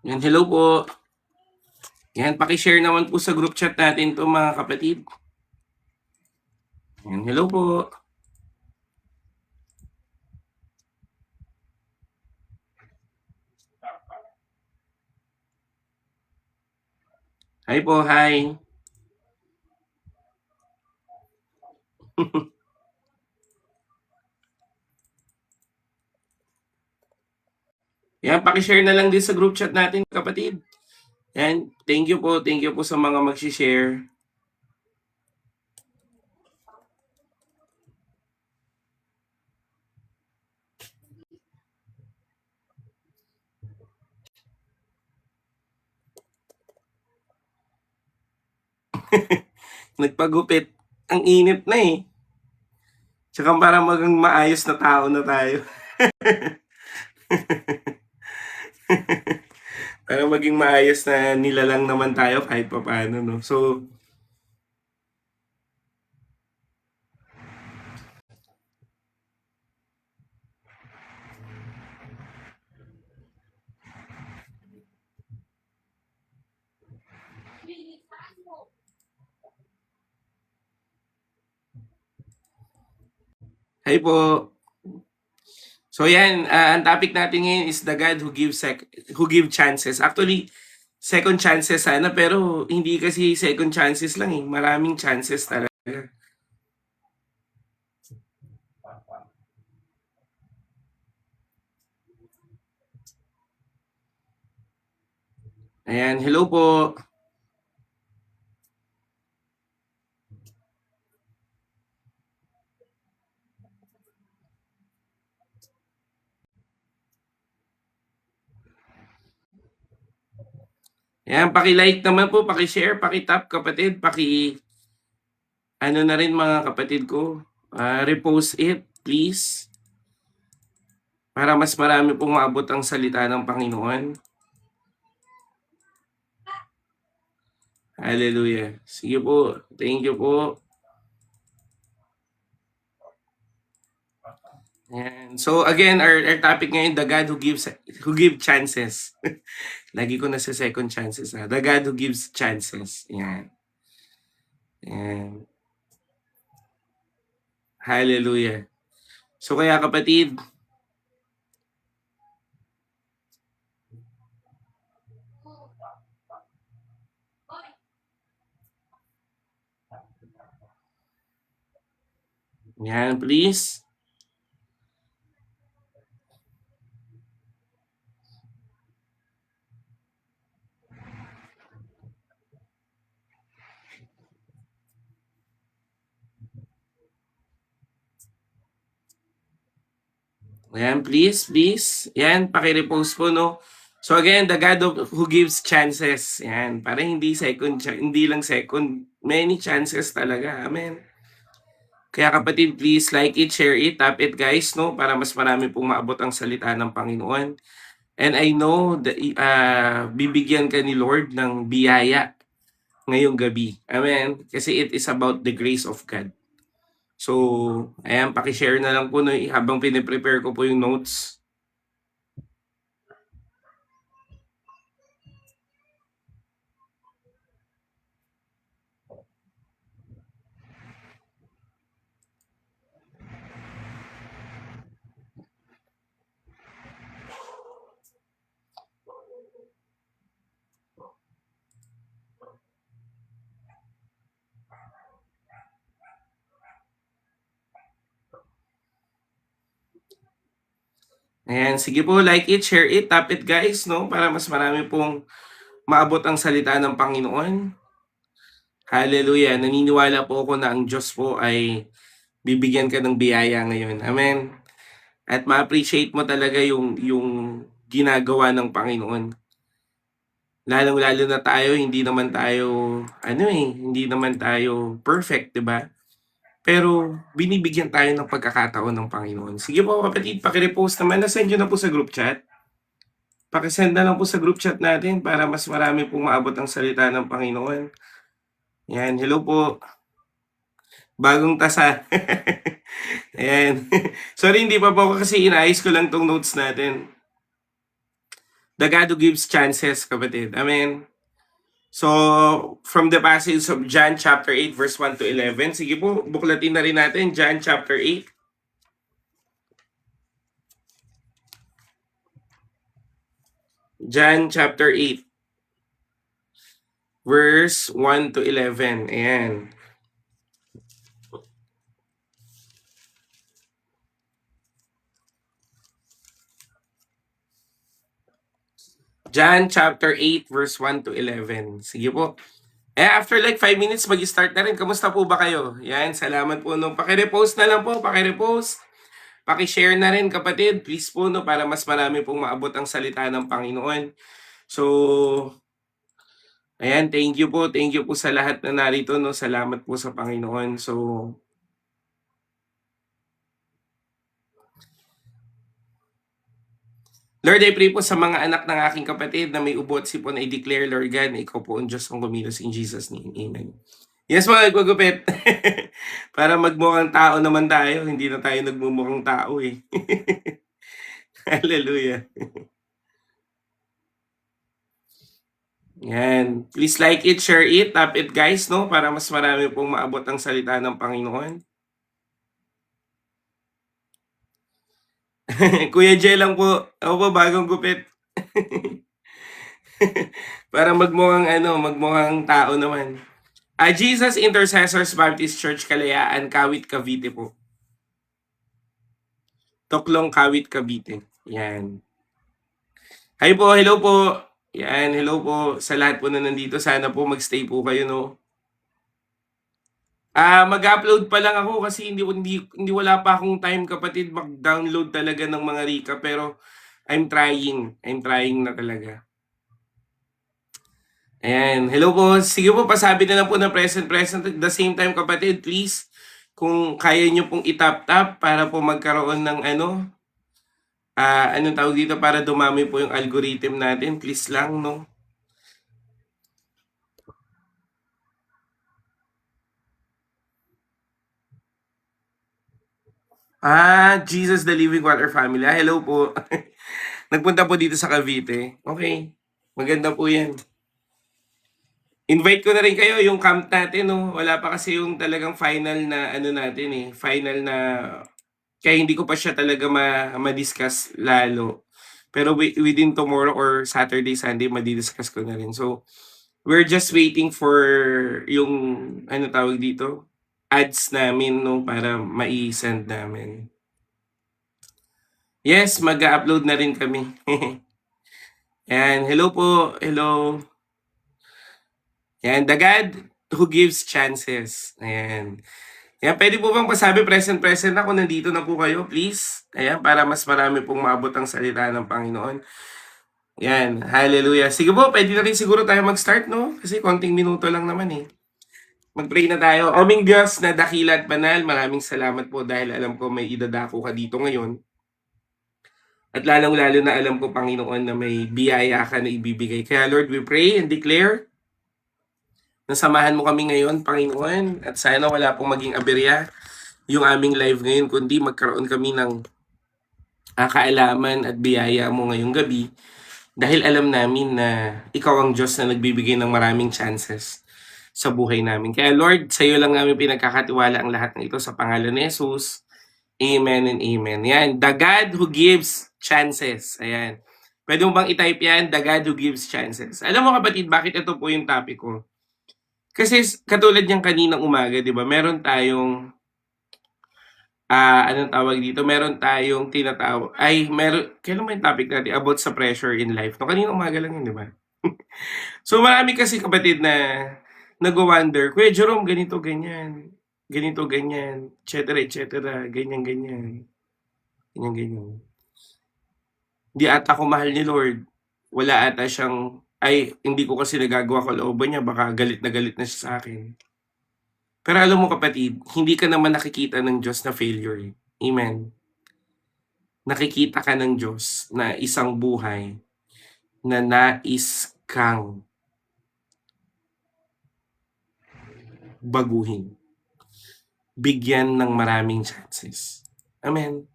Yan, hello po. Yan, paki-share naman po sa group chat natin to mga kapatid. Yan, hello po. Hi po, hi. Yan, paki-share na lang din sa group chat natin kapatid. Yan, thank you po sa mga mag-share. Nagpagupit. Ang init na eh. Tsaka para maging maayos na tao na tayo. Para maging maayos na nilalang naman tayo kahit pa paano, no? So, hi po. So yan, ang topic natin ngayon is the God who give chances. Actually, second chances sana, pero hindi kasi second chances lang eh. Maraming chances talaga. Ayan, hello po. Ayan, paki-like naman po, paki-share, paki-tap kapatid, ano na rin mga kapatid ko, repost it, please. Para mas marami pong maabot ang salita ng Panginoon. Hallelujah. Sige po, thank you po. Ayan. So again, our topic ngayon, the God who give chances. Lagi ko na sa second chances. The God who gives chances. Ayan. Ayan. Hallelujah. So kaya kapatid, yan, please. Ayan, please. Yan, paki-repost po, no? So again, the God who gives chances. Yan, para hindi lang second, many chances talaga. Amen. Kaya kapatid, please like it, share it, tap it guys, no? Para mas marami pong maabot ang salita ng Panginoon. And I know that bibigyan ka ni Lord ng biyaya ngayong gabi. Amen? Kasi it is about the grace of God. So, ayan, paki-share na lang po no, habang piniprepare ko po yung notes. Ayan, sige po, like it, share it, tap it guys, no? Para mas marami pong maabot ang salita ng Panginoon. Hallelujah. Naniniwala po ako na ang Diyos po ay bibigyan ka ng biyaya ngayon. Amen. At ma-appreciate mo talaga yung ginagawa ng Panginoon. Lalong-lalo na tayo, hindi naman tayo perfect, 'di ba? pero binibigyan tayo ng pagkakataon ng Panginoon. Sige po kapatid, paki-repost naman. Na-send nyo na po sa group chat. Paki-send na lang po sa group chat natin para mas marami pong maabot ang salita ng Panginoon. Yan, hello po. Bagong tasa. Ayan. Sorry, hindi pa po ako kasi inaayos ko lang tong notes natin. The God who gives chances, kapatid. Amen. So, from the passage of John chapter 8 verse 1 to 11. Sige po, buklatin na rin natin John chapter 8. John chapter 8 verse 1 to 11. Ayan. John chapter 8 verse 1 to 11. Sige po. After like 5 minutes, mag-start na rin. Kamusta po ba kayo? Yan, salamat po. No? Paki-repost na lang po, paki-repost. Paki-share na rin kapatid. Please po, no, para mas marami pong maabot ang salita ng Panginoon. So, ayan, thank you po. Thank you po sa lahat na narito. No? Salamat po sa Panginoon. So, Lord, I pray po sa mga anak ng aking kapatid na may ubo at sipon, I declare, Lord God, na ikaw po ang Diyos ang kumilos in Jesus' name. Amen. Yes, mga nagpagupit. Para magmukhang tao naman tayo, hindi na tayo nagmumukhang tao eh. Hallelujah. Yan. Please like it, share it, tap it guys, no? Para mas marami pong maabot ang salita ng Panginoon. Kuya Jay lang po. Ako po, bagong gupit. Para magmukhang tao naman. Jesus Intercessors Baptist Church, Kalayaan, Kawit, Cavite po. Toklong, Kawit, Cavite. Yan. Hi po, hello po. Yan, hello po sa lahat po na nandito. Sana po magstay po kayo, no? Mag-upload pa lang ako kasi hindi wala pa akong time kapatid mag-download talaga ng mga recap, pero I'm trying na talaga. Ayan, hello po. Sige po, pasabi na lang po na present. At the same time kapatid, please, kung kaya nyo pong itap-tap para po magkaroon ng anong tawag dito, para dumami po yung algorithm natin, please lang, no? Jesus the Living Water Family. Hello po. Nagpunta po dito sa Cavite. Okay. Maganda po yan. Invite ko na rin kayo yung camp natin, no? Wala pa kasi yung talagang final na natin eh. Final na, kaya hindi ko pa siya talaga ma-discuss lalo. Pero within tomorrow or Saturday, Sunday, ma-discuss ko na rin. So, we're just waiting for yung, tawag dito, ads namin, no? Para ma-send namin. Yes, mag-upload na rin kami. Ayan, hello po. Hello. Ayan, the God who gives chances. Ayan. Ayan, pwede po bang pasabi present ako, nandito na po kayo, please. Ayan, para mas marami pong maabot ang salita ng Panginoon. Ayan, hallelujah. Sige po, pwede na rin siguro tayo mag-start, no? Kasi konting minuto lang naman eh. Mag-pray na tayo. Aming Diyos na dakila at banal, maraming salamat po dahil alam ko may idadako ka dito ngayon. At lalong-lalo na alam ko, Panginoon, na may biyaya ka na ibibigay. Kaya Lord, we pray and declare na samahan mo kami ngayon, Panginoon. At sana wala pong maging aberya yung aming live ngayon, kundi magkaroon kami ng kaalaman at biyaya mo ngayong gabi. Dahil alam namin na ikaw ang Diyos na nagbibigay ng maraming chances sa buhay namin. Kaya Lord, sa iyo lang namin pinagkakatiwala ang lahat ng ito sa pangalan ni Jesus. Amen and amen. Yan, the God who gives chances. Ayan. Pwede mo bang i-type yan? The God who gives chances. Alam mo kapatid, bakit ito po yung topic ko? Kasi katulad niyang kaninang umaga, di ba? Meron tayong, anong tawag dito? Meron tayong tinatawag, kailan mo yung topic natin? About sa pressure in life. No, kaninang umaga lang yun, di ba? So marami kasi kapatid na nag-wonder, Kuya Jerome, ganito, ganyan, etc., ganyan. Di ata ako mahal ni Lord. Wala ata siyang, hindi ko kasi nagagawa ko looban niya, baka galit na siya sa akin. Pero alam mo kapatid, hindi ka naman nakikita ng Diyos na failure. Amen. Nakikita ka ng Diyos na isang buhay na nais kang baguhin. Bigyan ng maraming chances. Amen.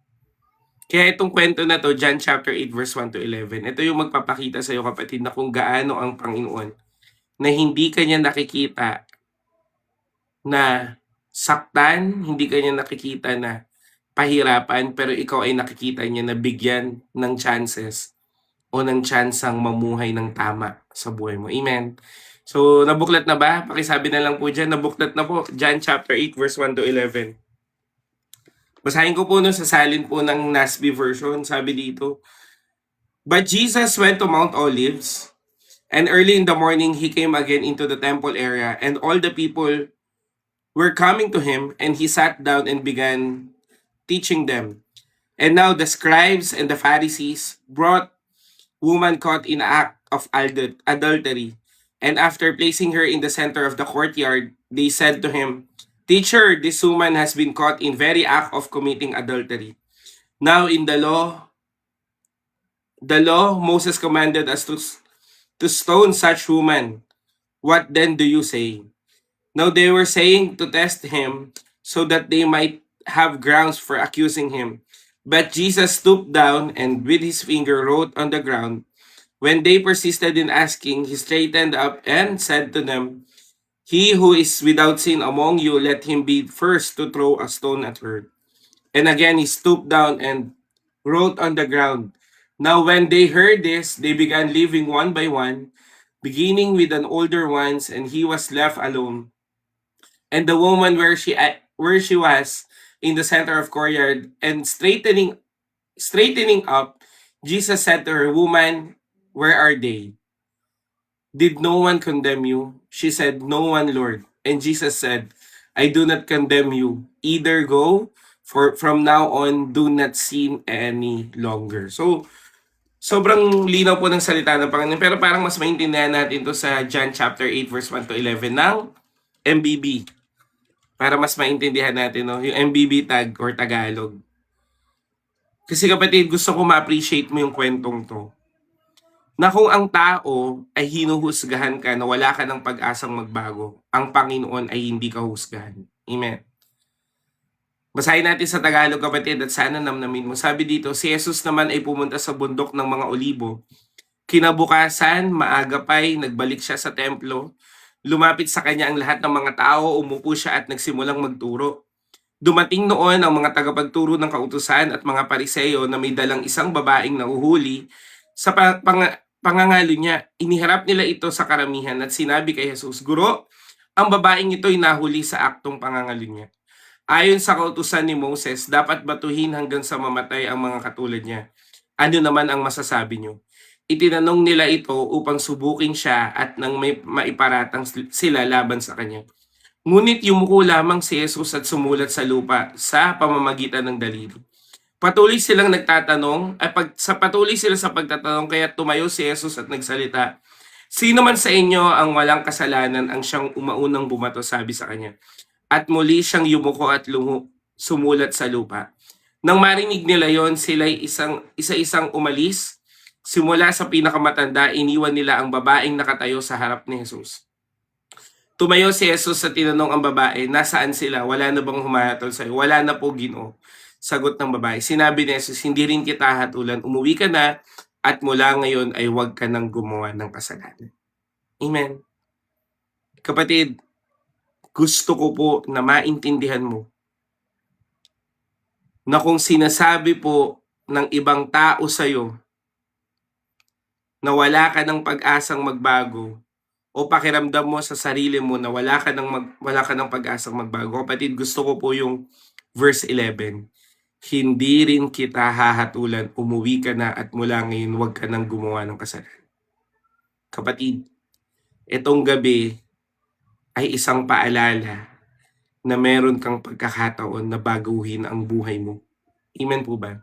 Kaya itong kwento na to, John chapter 8 verse 1 to 11, ito yung magpapakita sa iyo kapatid na kung gaano ang Panginoon na hindi kanya nakikita na saktan, hindi kanya nakikita na pahirapan, pero ikaw ay nakikita niya na bigyan ng chances o ng tsansang mamuhay ng tama sa buhay mo. Amen. So, nabuklat na ba? Pakisabi na lang po dyan, nabuklat na po. John chapter 8 verse 1 to 11. Basahin ko po no sa salin po ng NASB version. Sabi dito, But Jesus went to Mount Olives, and early in the morning he came again into the temple area, and all the people were coming to him, and he sat down and began teaching them. And now the scribes and the Pharisees brought woman caught in act of adultery. And after placing her in the center of the courtyard, they said to him, Teacher, this woman has been caught in very act of committing adultery. Now in the law, Moses commanded us to stone such woman. What then do you say? Now they were saying to test him so that they might have grounds for accusing him. But Jesus stooped down and with his finger wrote on the ground. When they persisted in asking, he straightened up and said to them, He who is without sin among you, let him be first to throw a stone at her. And again he stooped down and wrote on the ground. Now when they heard this, they began leaving one by one, beginning with an older ones, and he was left alone. And the woman where she was in the center of courtyard, and straightening up, Jesus said to her, Woman, where are they? Did no one condemn you? She said, No one, Lord. And Jesus said, I do not condemn you. Either go, for from now on, do not sin any longer. So, sobrang linaw po ng salita ng Panginoon. Pero parang mas maintindihan natin to sa John chapter 8 verse 1 to 11 ng MBB. Para mas maintindihan natin, no? Yung MBB tag or Tagalog. Kasi kapatid, gusto ko ma-appreciate mo yung kwentong to. Na kung ang tao ay hinuhusgahan ka na wala ka ng pag-asang magbago, ang Panginoon ay hindi ka husgahan. Amen. Basahin natin sa Tagalog kapatid at sana namnamin mo. Sabi dito, si Jesus naman ay pumunta sa bundok ng mga olibo. Kinabukasan, maaga pa'y nagbalik siya sa templo. Lumapit sa kanya ang lahat ng mga tao, umupo siya at nagsimulang magturo. Dumating noon ang mga tagapagturo ng kautusan at mga pariseyo na may dalang isang babaeng nauhuli sa pangangalo niya. Iniharap nila ito sa karamihan at sinabi kay Jesus, Guro, ang babaeng ito'y nahuli sa aktong pangangalo niya. Ayon sa kautusan ni Moses, dapat batuhin hanggang sa mamatay ang mga katulad niya. Ano naman ang masasabi niyo? Itinanong nila ito upang subukin siya at nang may maiparatang sila laban sa kanya. Ngunit yumuko lamang si Jesus at sumulat sa lupa sa pamamagitan ng daliri. Patuloy silang nagtatanong, patuloy sila sa pagtatanong, kaya tumayo si Jesus at nagsalita. Sino man sa inyo ang walang kasalanan ang siyang umaunang bumato, sabi sa kanya. At muli siyang yumuko at sumulat sa lupa. Nang marinig nila yon, sila'y isa-isang umalis. Simula sa pinakamatanda, iniwan nila ang babaeng nakatayo sa harap ni Jesus. Tumayo si Jesus at tinanong ang babae, nasaan sila? Wala na bang humahatol sa'yo? Wala na po, Ginoo. Sagot ng babae. Sinabi ni Jesus, hindi rin kita hatulan. Umuwi ka na at mula ngayon ay huwag ka nang gumawa ng kasalanan. Amen. Kapatid, gusto ko po na maintindihan mo na kung sinasabi po ng ibang tao sa'yo na wala ka ng pag-asang magbago o pakiramdam mo sa sarili mo na wala ka ng pag-asang magbago, kapatid, gusto ko po yung verse 11. Hindi rin kita hahatulan, umuwi ka na at mula ngayon huwag ka nang gumawa ng kasalanan. Kapatid, itong gabi ay isang paalala na meron kang pagkakataon na baguhin ang buhay mo. Amen po ba?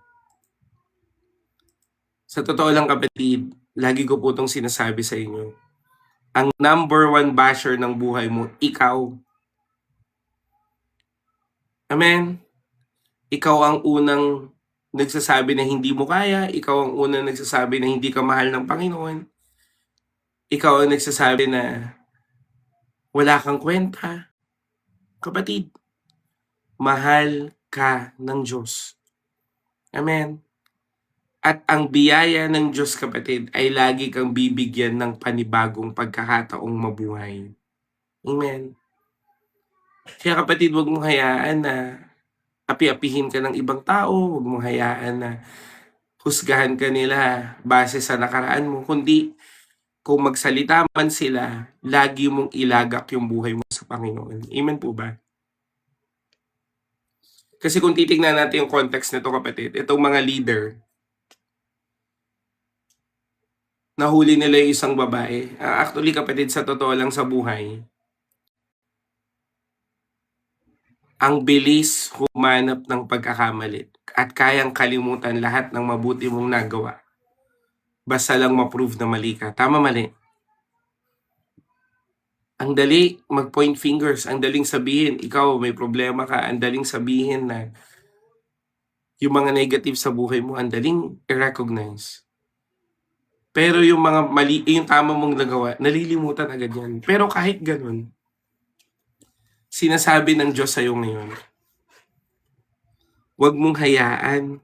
Sa totoo lang kapatid, lagi ko po itong sinasabi sa inyo. Ang number one basher ng buhay mo, ikaw. Amen? Ikaw ang unang nagsasabi na hindi mo kaya, ikaw ang unang nagsasabi na hindi ka mahal ng Panginoon, ikaw ang nagsasabi na wala kang kwenta. Kapatid, mahal ka ng Diyos. Amen? At ang biyaya ng Diyos, kapatid, ay lagi kang bibigyan ng panibagong pagkakataong mabuhay. Amen? Kaya kapatid, huwag mong hayaan na api-apihin ka ng ibang tao, huwag mong hayaan na husgahan ka nila base sa nakaraan mo, kundi kung magsalita man sila, lagi mong ilagak yung buhay mo sa Panginoon. Amen po ba? Kasi kung titignan natin yung context nito, kapatid, itong mga leader, nahuli nila yung isang babae. Actually, kapatid, sa totoo lang sa buhay, ang bilis humanap ng pagkakamali at kayang kalimutan lahat ng mabuti mong nagawa. Basta lang ma-prove na mali ka. Tama, mali. Ang dali mag-point fingers, ang daling sabihin, ikaw may problema ka, ang daling sabihin na yung mga negative sa buhay mo, ang daling i-recognize. Pero yung mga mali, yung tama mong nagawa, nalilimutan agad yan. Pero kahit ganun, sinasabi ng Diyos sa'yo ngayon, huwag mong hayaan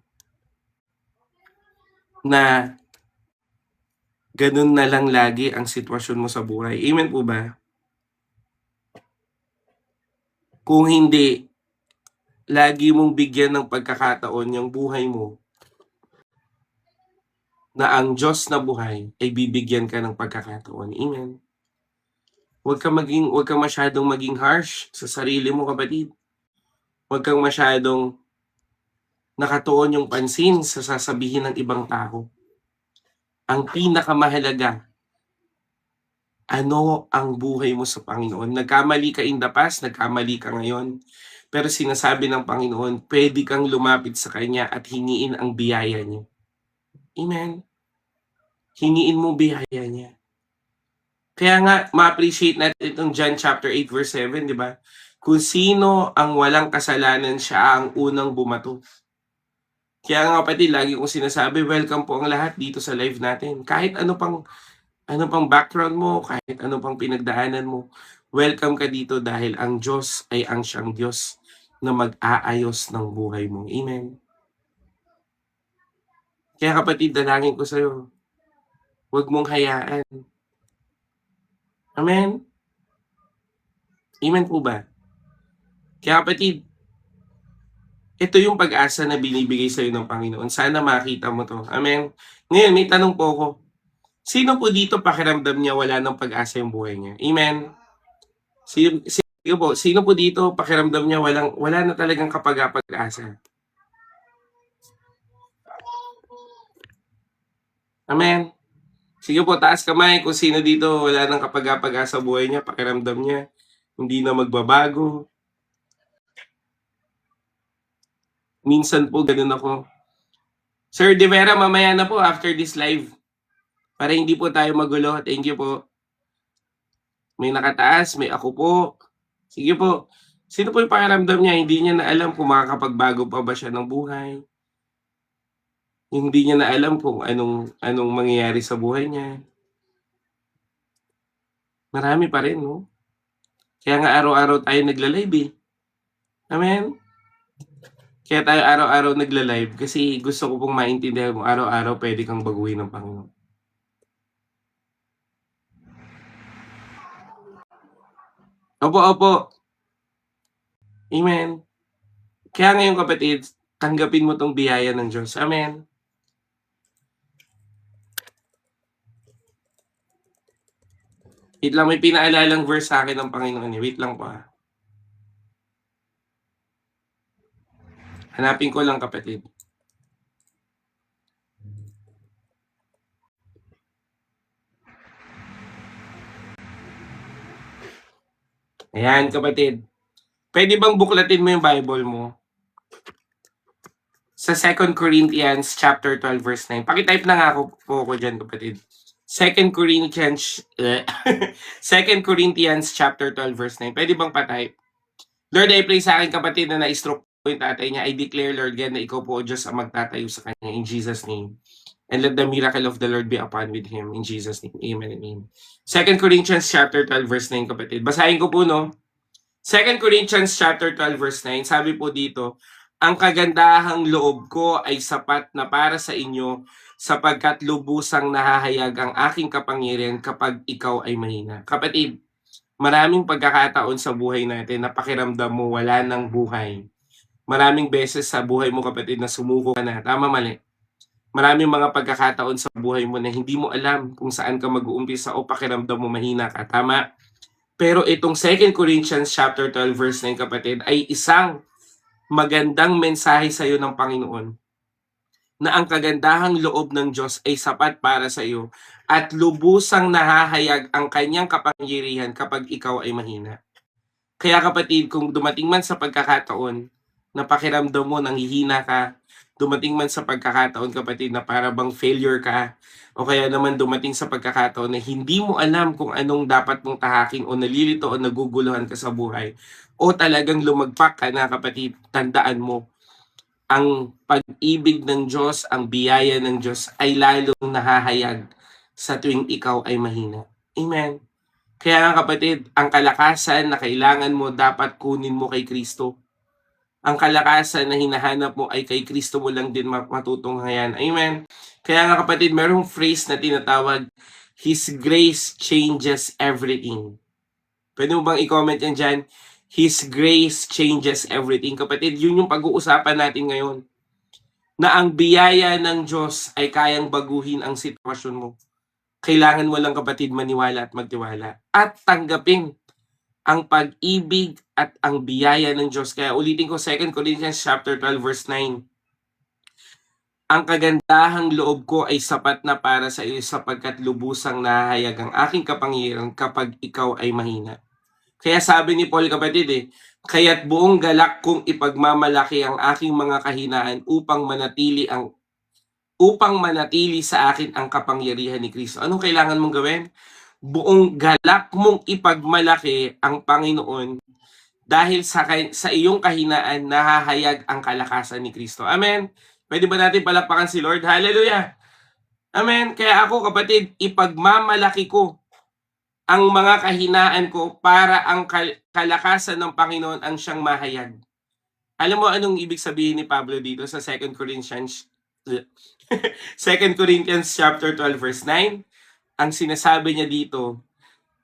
na ganun na lang lagi ang sitwasyon mo sa buhay. Amen po ba? Kung hindi, lagi mong bigyan ng pagkakataon yung buhay mo na ang Diyos na buhay ay bibigyan ka ng pagkakataon. Amen. Huwag ka masyadong maging harsh sa sarili mo, kapatid. Huwag kang masyadong nakatuon yung pansin sa sasabihin ng ibang tao. Ang pinakamahalaga, ano ang buhay mo sa Panginoon? Nagkamali ka in the past, nagkamali ka ngayon. Pero sinasabi ng Panginoon, pwede kang lumapit sa Kanya at hingiin ang biyaya niya. Amen. Hingiin mo biyaya niya. Kaya nga, ma-appreciate natin itong John chapter 8 verse 7, di ba? Kung sino ang walang kasalanan, siya ang unang bumato. Kaya nga kapatid, lagi kong sinasabi, welcome po ang lahat dito sa live natin. Kahit ano pang background mo, kahit ano pang pinagdaanan mo, welcome ka dito dahil ang Diyos ay ang siyang Diyos na mag-aayos ng buhay mo. Amen. Kaya kapatid, dalangin ko sa'yo, huwag mong hayaan. Amen? Amen po ba? Kaya kapatid, ito yung pag-asa na binibigay sa'yo ng Panginoon. Sana makita mo to. Amen? Ngayon, may tanong po ako. Sino po dito pakiramdam niya wala ng pag-asa yung buhay niya? Amen? Sino po dito pakiramdam niya wala na talagang kapag-asa? Amen? Sige po, taas kamay kung sino dito wala ng kapag-asa buhay niya, pakiramdam niya, hindi na magbabago. Minsan po, ganun ako. Sir De Vera, mamaya na po after this live. Para hindi po tayo magulo. Thank you po. May nakataas, may ako po. Sige po. Sino po yung pakiramdam niya? Hindi niya na alam kung makakapagbago pa ba siya ng buhay. Hindi niya na alam kung anong mangyayari sa buhay niya. Marami pa rin, no? Kaya nga araw-araw tayo nagla-live eh. Amen? Kaya tayo araw-araw nagla-live kasi gusto ko pong maintindihan mo araw-araw pwede kang baguhin ng Panginoon. Opo. Amen. Kaya ngayon kapatid, tanggapin mo tong biyaya ng Diyos. Amen. Wait lang, may pinaalalang verse sa akin ng Panginoon. Wait lang po ha. Hanapin ko lang kapatid. Ayan kapatid. Pwede bang buklatin mo yung Bible mo? Sa 2 Corinthians chapter 12 verse 9. Pakitype na nga ako dyan kapatid. 2 Corinthians chapter 12 verse 9. Pwede bang patype? Lord, I pray sa akin kapatid na na-stroke yung tatay niya, I declare, Lord God, na ikaw po, O Diyos, ang magtatayo sa kanya in Jesus' name. And let the miracle of the Lord be upon with him in Jesus' name. Amen and amen. 2 Corinthians chapter 12 verse 9, kapatid. Basahin ko po, no? 2 Corinthians chapter 12 verse 9, sabi po dito, ang kagandahang loob ko ay sapat na para sa inyo sapagkat lubusang nahahayag ang aking kapangyarihan kapag ikaw ay mahina. Kapatid, maraming pagkakataon sa buhay natin na pakiramdam mo wala ng buhay. Maraming beses sa buhay mo, kapatid, na sumuko ka na. Tama, mali. Maraming mga pagkakataon sa buhay mo na hindi mo alam kung saan ka mag-uumpisa o pakiramdam mo mahina ka. Tama? Pero itong 2 Corinthians chapter 12 verse 9, kapatid, ay isang magandang mensahe sa iyo ng Panginoon na ang kagandahang loob ng Diyos ay sapat para sa iyo at lubusang nahahayag ang kanyang kapangyarihan kapag ikaw ay mahina. Kaya kapatid, kung dumating man sa pagkakataon na pakiramdam mo nanghihina ka, dumating man sa pagkakataon, kapatid, na para bang failure ka, o kaya naman dumating sa pagkakataon na hindi mo alam kung anong dapat mong tahaking o nalilito o naguguluhan ka sa buhay, o talagang lumagpak ka na, kapatid, tandaan mo, ang pag-ibig ng Diyos, ang biyaya ng Diyos ay lalong nahahayag sa tuwing ikaw ay mahina. Amen. Kaya nga, kapatid, ang kalakasan na kailangan mo dapat kunin mo kay Kristo. Ang kalakasan na hinahanap mo ay kay Kristo mo lang din matutunghayan. Amen. Kaya nga, kapatid, merong phrase na tinatawag, His grace changes everything. Pwede mo bang i-comment yan dyan? His grace changes everything. Kapatid, yun yung pag-uusapan natin ngayon. Na ang biyaya ng Diyos ay kayang baguhin ang sitwasyon mo. Kailangan mo lang, kapatid, maniwala at magtiwala. At tanggapin ang pag-ibig at ang biyaya ng Diyos. Kaya ulitin ko, 2 Corinthians chapter 12 verse 9. Ang kagandahang loob ko ay sapat na para sa iyo sapagkat lubusang nahahayag ang aking kapangyarihan kapag ikaw ay mahina. Kaya sabi ni Paul, kapatid, kaya't buong galak kong ipagmamalaki ang aking mga kahinaan upang manatili sa akin ang kapangyarihan ni Kristo. Anong kailangan mong gawin? Buong galak mong ipagmalaki ang Panginoon dahil sa iyong kahinaan nahahayag ang kalakasan ni Kristo. Amen. Pwede ba natin palakpakan si Lord? Hallelujah. Amen. Kaya ako, kapatid, ipagmamalaki ko ang mga kahinaan ko para ang kalakasan ng Panginoon ang siyang mahayag. Alam mo anong ibig sabihin ni Pablo dito sa 2 Corinthians 2 Corinthians chapter 12 verse 9? Ang sinasabi niya dito,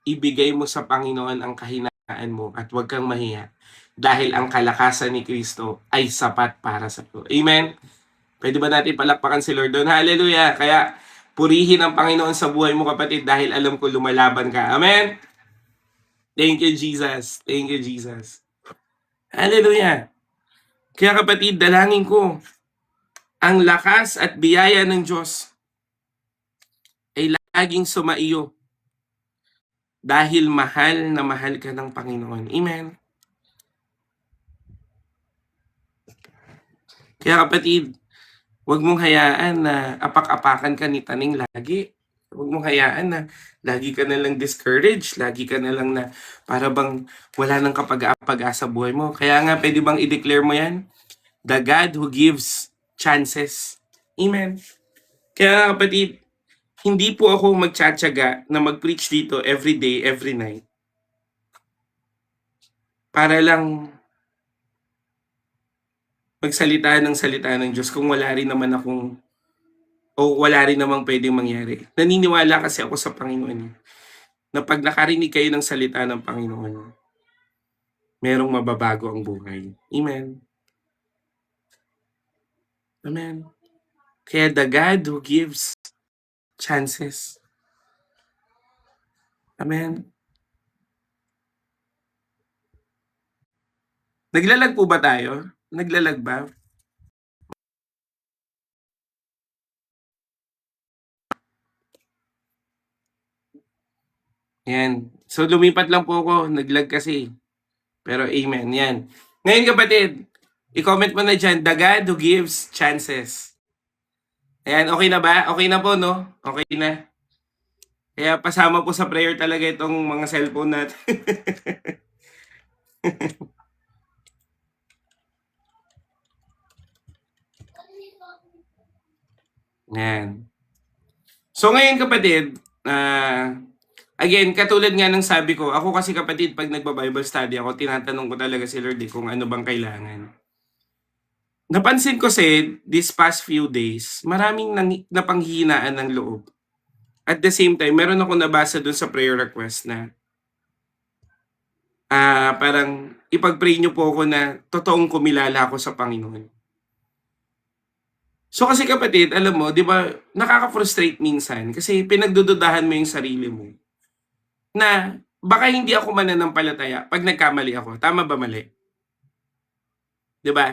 ibigay mo sa Panginoon ang kahinaan mo at huwag kang mahiya dahil ang kalakasan ni Kristo ay sapat para sa iyo. Amen? Pwede ba natin palakpakan si Lord doon? Hallelujah! Kaya purihin ang Panginoon sa buhay mo, kapatid, dahil alam ko lumalaban ka. Amen? Thank you, Jesus. Thank you, Jesus. Hallelujah! Kaya, kapatid, dalangin ko, ang lakas at biyaya ng Diyos ay laging sumaiyo dahil mahal na mahal ka ng Panginoon. Amen? Kaya, kapatid, huwag mong hayaan na apak-apakan ka ni Taning lagi. Huwag mong hayaan na lagi ka na lang discouraged, lagi ka na lang na para bang wala nang kapag-asa buhay mo. Kaya nga, pwede bang i-declare mo yan? The God who gives chances. Amen. Kaya, kapatid, hindi po ako magtsatsaga na mag-preach dito every day, every night. Para lang magsalita ng Diyos kung wala rin naman akong o wala rin namang pwedeng mangyari. Naniniwala kasi ako sa Panginoon na pag nakarinig kayo ng salita ng Panginoon, merong mababago ang buhay. Amen. Amen. Kaya the God who gives chances. Amen. Naglalag po ba tayo? Naglalag ba? Yan. So lumipat lang po ako. Naglag kasi. Pero amen. Yan. Ngayon, kapatid, i-comment mo na dyan, the God who gives chances. Ayan, okay na ba? Okay na po, no? Okay na. Kaya pasama po sa prayer talaga itong mga cellphone natin. Yan. So ngayon kapatid, again, katulad nga ng sabi ko, ako kasi kapatid, pag nagba-Bible study ako, tinatanong ko talaga si Lord kung ano bang kailangan. Napansin ko this past few days, maraming napanghihinaan ng loob. At the same time, meron ako nabasa dun sa prayer request na parang ipag-pray niyo po ako na totoong kumilala ako sa Panginoon. So kasi kapatid, alam mo, di ba, nakaka-frustrate minsan kasi pinagdududahan mo yung sarili mo na baka hindi ako mananampalataya pag nagkamali ako. Tama ba mali? Di ba?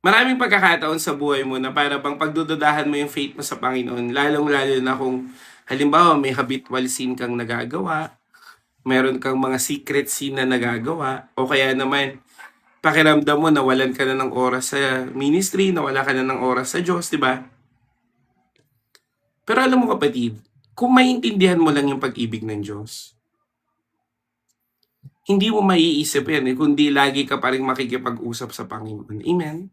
Maraming pagkakataon sa buhay mo na para bang pagdududahan mo yung faith mo sa Panginoon, lalong-lalo na kung halimbawa may habitual sin kang nagagawa, meron kang mga secret sin na nagagawa, o kaya naman pakiramdam mo nawalan ka na ng oras sa ministry, nawala ka na ng oras sa Diyos, di ba? Pero alam mo kapatid, kung maintindihan mo lang yung pag-ibig ng Diyos, hindi mo maiisip yan kundi lagi ka pa rin makikipag-usap sa Panginoon. Amen?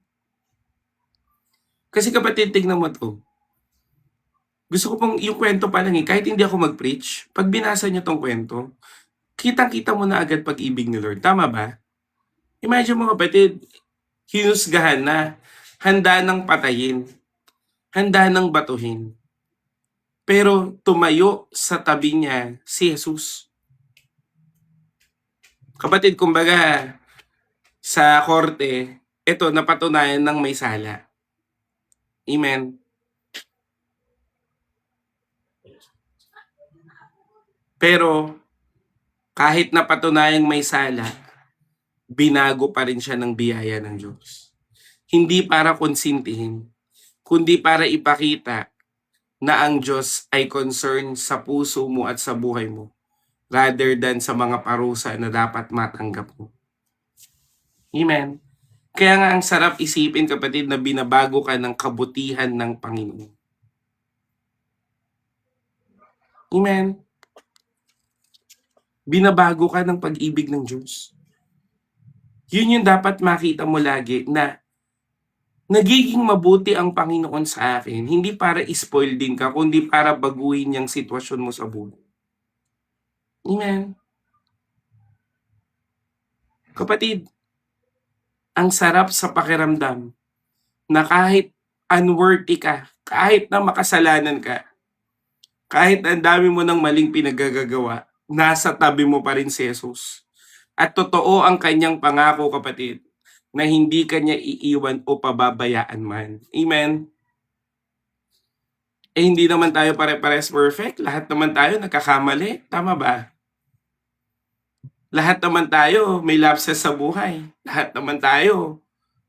Kasi kapatid, tignan mo to. Gusto ko pong yung kwento pa lang kahit hindi ako mag-preach, pag binasa niyo tong kwento, kitang-kita mo na agad pag-ibig ni Lord. Tama ba? Imagine mo kapatid, hinusgahan na, handa ng patayin, handa ng batuhin. Pero tumayo sa tabi niya si Jesus. Kapatid, kumbaga, sa korte, ito napatunayan ng may sala. Amen. Pero kahit napatunayang may sala, binago pa rin siya ng biyaya ng Diyos. Hindi para konsintihin, kundi para ipakita na ang Diyos ay concerned sa puso mo at sa buhay mo rather than sa mga parusa na dapat matanggap mo. Amen. Kaya nga ang sarap isipin kapatid na binabago ka ng kabutihan ng Panginoon. Amen. Binabago ka ng pag-ibig ng Diyos. Yun yung dapat makita mo lagi na nagiging mabuti ang Panginoon sa akin, hindi para spoil din ka, kundi para baguhin yung sitwasyon mo sa buhay. Amen. Kapatid, ang sarap sa pakiramdam na kahit unworthy ka, kahit na makasalanan ka, kahit ang dami mo ng maling pinagagagawa, nasa tabi mo pa rin si Jesus. At totoo ang kanyang pangako, kapatid, na hindi kanya iiwan o pababayaan man. Amen? Hindi naman tayo pare-pares perfect. Lahat naman tayo nagkakamali. Tama ba? Lahat naman tayo may lapses sa buhay. Lahat naman tayo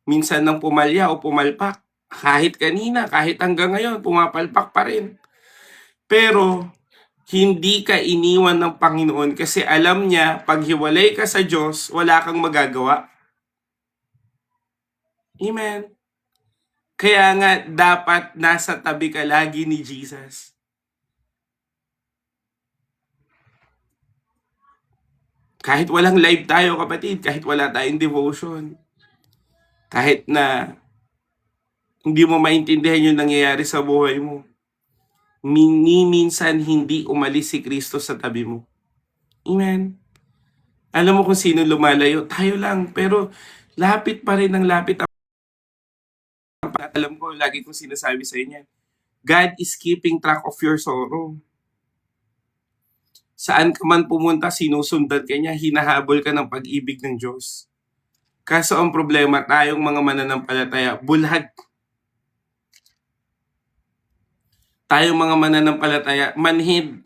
minsan nang pumalya o pumalpak. Kahit kanina, kahit hanggang ngayon, pumapalpak pa rin. Pero hindi ka iniwan ng Panginoon kasi alam niya, pag hiwalay ka sa Diyos, wala kang magagawa. Amen. Kaya nga, dapat nasa tabi ka lagi ni Jesus. Kahit walang live tayo, kapatid, kahit wala tayong devotion, kahit na hindi mo maintindihan yung nangyayari sa buhay mo, minsan hindi umalis si Kristo sa tabi mo. Amen. Alam mo kung sino lumalayo? Tayo lang. Pero lapit pa rin ng lapit. Alam ko, lagi kong sinasabi sa inyo, God is keeping track of your sorrow. Saan ka man pumunta, sinusundan ka niya, hinahabol ka ng pag-ibig ng Diyos. Kaso ang problema, tayong mga mananampalataya, bulag. Tayong mga mananampalataya, manhid.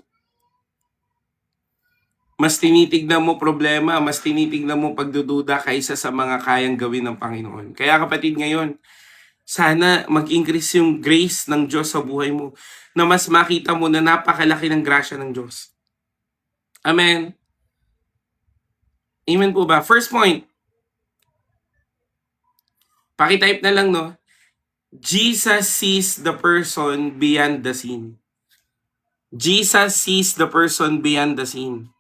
Mas tinitignan mo problema, mas tinitignan mo pagdududa kaysa sa mga kayang gawin ng Panginoon. Kaya kapatid ngayon, sana mag-increase yung grace ng Diyos sa buhay mo na mas makita mo na napakalaki ng grasya ng Diyos. Amen. Amen po ba? First point. Pakitype na lang, no? Jesus sees the person beyond the scene. Jesus sees the person beyond the scene.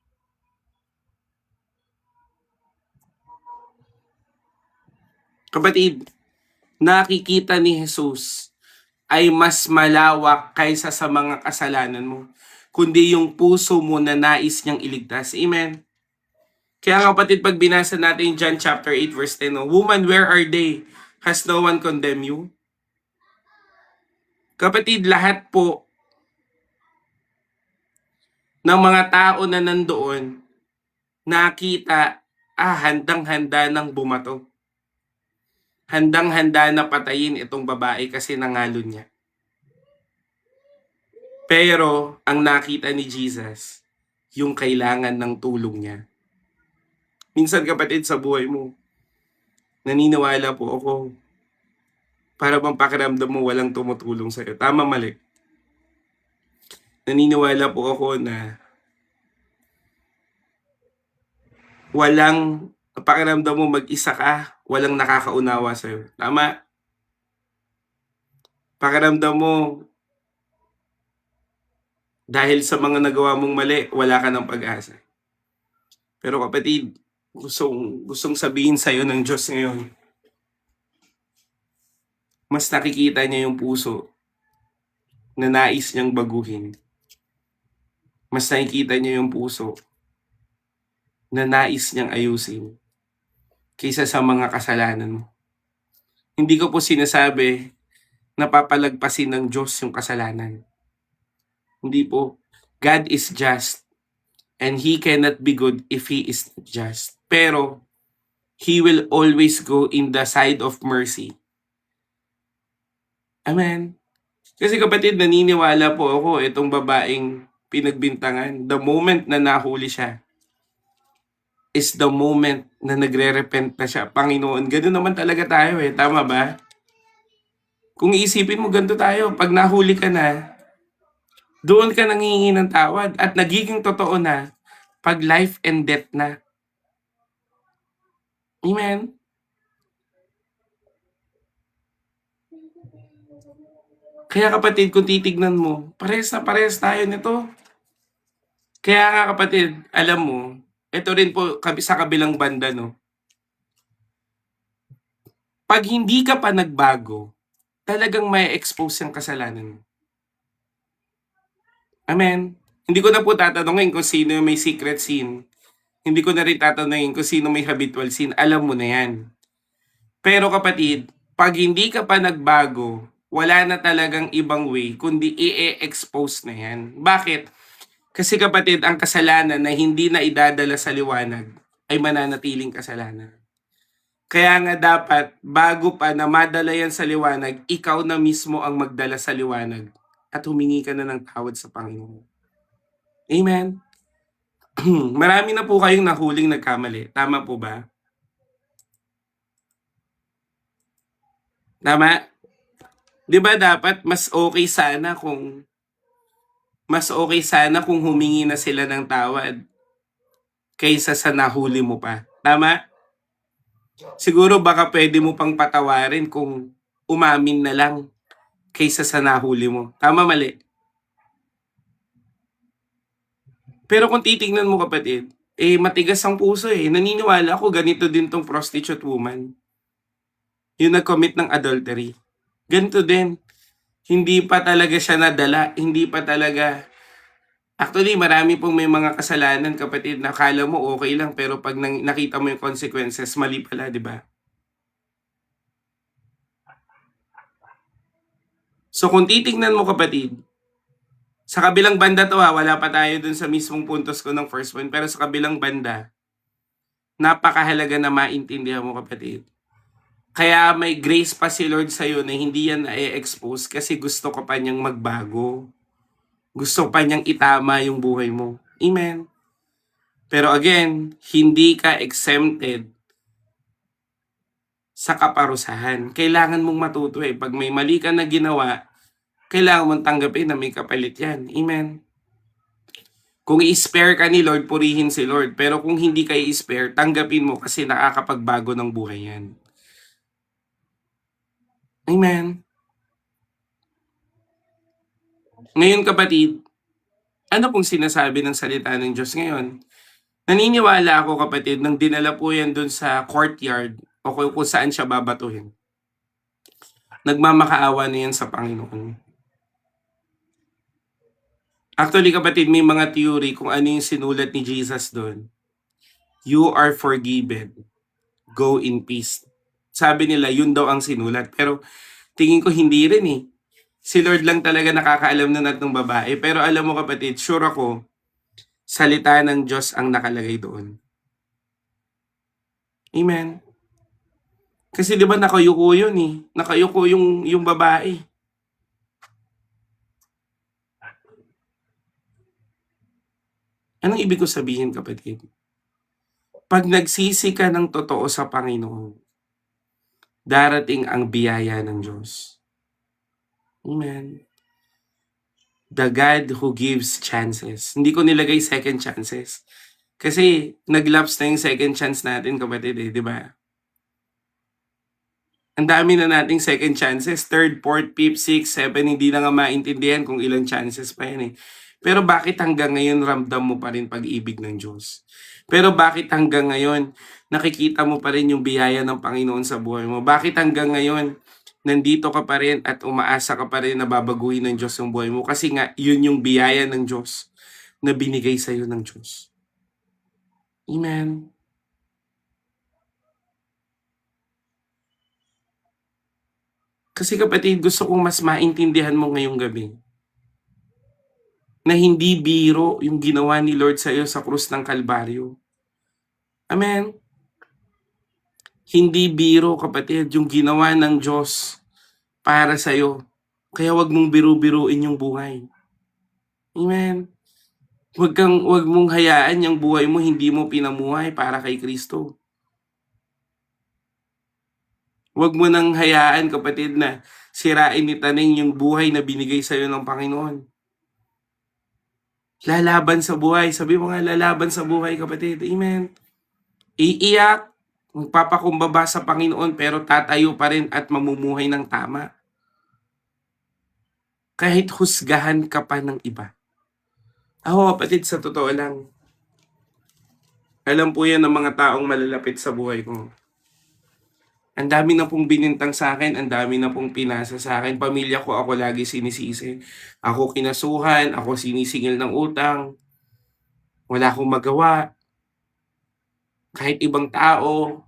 Kapatid, nakikita ni Jesus ay mas malawak kaysa sa mga kasalanan mo, kundi yung puso mo na nais niyang iligtas. Amen? Kaya nga kapatid, pag binasa natin John chapter 8 verse 10, Woman, where are they? Has no one condemned you? Kapatid, lahat po ng mga tao na nandoon, nakita, handang-handa ng bumato. Handang-handa na patayin itong babae kasi nangalon niya. Pero ang nakita ni Jesus, yung kailangan ng tulong niya. Minsan kapatid sa buhay mo, naniniwala po ako, para bang pakiramdam mo walang tumutulong sa'yo. Tama, mali. Naniniwala po ako na walang pakiramdam mo mag-isa ka, walang nakakaunawa sa'yo. Tama? Pakiramdam mo, dahil sa mga nagawa mong mali, wala ka ng pag-asa. Pero kapatid, gustong sabihin sa'yo ng Diyos ngayon, mas nakikita niya yung puso na nais niyang baguhin. Mas nakikita niya yung puso na nais niyang ayusin kaysa sa mga kasalanan mo. Hindi ko po sinasabi na papalagpasin ng Diyos yung kasalanan. Hindi po. God is just and He cannot be good if He is not just. Pero He will always go in the side of mercy. Amen. Kasi kapatid, naniniwala po ako itong babaeng pinagbintangan, the moment na nahuli siya is the moment na nagre-repent na siya. Panginoon, ganoon naman talaga tayo eh. Tama ba? Kung iisipin mo, ganito tayo. Pag nahuli ka na, doon ka nangihingi ng tawad at nagiging totoo na pag life and death na. Amen? Kaya kapatid, kung titignan mo, parehas na parehas tayo nito. Kaya nga kapatid, alam mo, ito rin po sa kabilang banda, no? Pag hindi ka pa nagbago, talagang may expose yung kasalanan mo. Amen? Hindi ko na po tatanungin kung sino may secret sin. Hindi ko na rin tatanungin kung sino may habitual sin. Alam mo na yan. Pero kapatid, pag hindi ka pa nagbago, wala na talagang ibang way kundi i-expose na yan. Bakit? Kasi kapatid, ang kasalanan na hindi na idadala sa liwanag ay mananatiling kasalanan. Kaya nga dapat, bago pa na madala yan sa liwanag, ikaw na mismo ang magdala sa liwanag at humingi ka na ng tawad sa Panginoon. Amen? Marami na po kayong nahuling nagkamali. Tama po ba? Tama? Di ba dapat mas okay sana kung humingi na sila ng tawad kaysa sa nahuli mo pa. Tama? Siguro baka pwede mo pang patawarin kung umamin na lang kaysa sa nahuli mo. Tama, mali? Pero kung titignan mo kapatid, matigas ang puso eh. Naniniwala ako ganito din tong prostitute woman. Yung nag-commit ng adultery. Ganito din. Hindi pa talaga siya nadala. Hindi pa talaga. Actually, marami pong may mga kasalanan kapatid na akala mo okay lang pero pag nakita mo yung consequences, mali pala, di ba? So kung titignan mo kapatid, sa kabilang banda to wala pa tayo dun sa mismong puntos ko ng first one, pero sa kabilang banda, napakahalaga na maintindihan mo kapatid. Kaya may grace pa si Lord sa'yo na hindi yan na-expose kasi gusto ko pa niyang magbago. Gusto pa niyang itama yung buhay mo. Amen. Pero again, hindi ka exempted sa kaparusahan. Kailangan mong matuto eh. Pag may mali ka na ginawa, kailangan mong tanggapin na may kapalit yan. Amen. Kung i-spare ka ni Lord, purihin si Lord. Pero kung hindi ka i-spare, tanggapin mo kasi nakakapagbago ng buhay yan. Amen. Ngayon kapatid, ano pong sinasabi ng salita ng Diyos ngayon? Naniniwala ako kapatid nang dinala po yan dun sa courtyard o kung saan siya babatuhin. nagmamakaawa na yan sa Panginoon. Actually, kapatid, may mga theory kung ano yung sinulat ni Jesus doon. You are forgiven. Go in peace. Sabi nila, yun daw ang sinulat. Pero tingin ko hindi rin eh. Si Lord lang talaga nakakaalam nun at ng babae. Pero alam mo kapatid, sure ako, salita ng Diyos ang nakalagay doon. Amen. Kasi di ba nakayuko yun eh. Nakayuko yung babae. Anong ibig ko sabihin kapatid? Pag nagsisi ka ng totoo sa Panginoon, darating ang biyaya ng Diyos. Amen. The God who gives chances. Hindi ko nilagay second chances. Kasi nag-lapse na yung second chance natin kapatid eh, di ba? Ang dami na nating second chances, third, fourth, fifth, sixth, seven, hindi na nga maintindihan kung ilang chances pa yan eh. Pero bakit hanggang ngayon ramdam mo pa rin pag-ibig ng Diyos? Pero bakit hanggang ngayon nakikita mo pa rin yung biyaya ng Panginoon sa buhay mo? Bakit hanggang ngayon nandito ka pa rin at umaasa ka pa rin na babaguhin ng Diyos ang buhay mo? Kasi nga, yun yung biyaya ng Diyos na binigay sa iyo ng Diyos. Amen. Kasi kapatid, gusto kong mas maintindihan mo ngayong gabi na hindi biro yung ginawa ni Lord sa iyo sa krus ng Kalbaryo. Amen? Hindi biro kapatid yung ginawa ng Diyos para sa iyo. Kaya wag mong biru-biruin yung buhay. Amen? Wag mong hayaan yung buhay mo hindi mo pinamuhay para kay Kristo. Wag mo nang hayaan kapatid na sirain ni Taning yung buhay na binigay sa iyo ng Panginoon. Lalaban sa buhay. Sabi mo nga, lalaban sa buhay kapatid. Amen. Iiyak, magpapakumbaba sa Panginoon pero tatayo pa rin at mamumuhay ng tama. Kahit husgahan ka pa ng iba. Ako kapatid, sa totoo lang, alam po yan ng mga taong malalapit sa buhay ko. Ang dami na pong binintang sa akin, ang dami na pong pinasa sa akin. Pamilya ko ako lagi sinisisi. Ako kinasuhan, ako sinisingil ng utang. Wala akong magawa. Kahit ibang tao,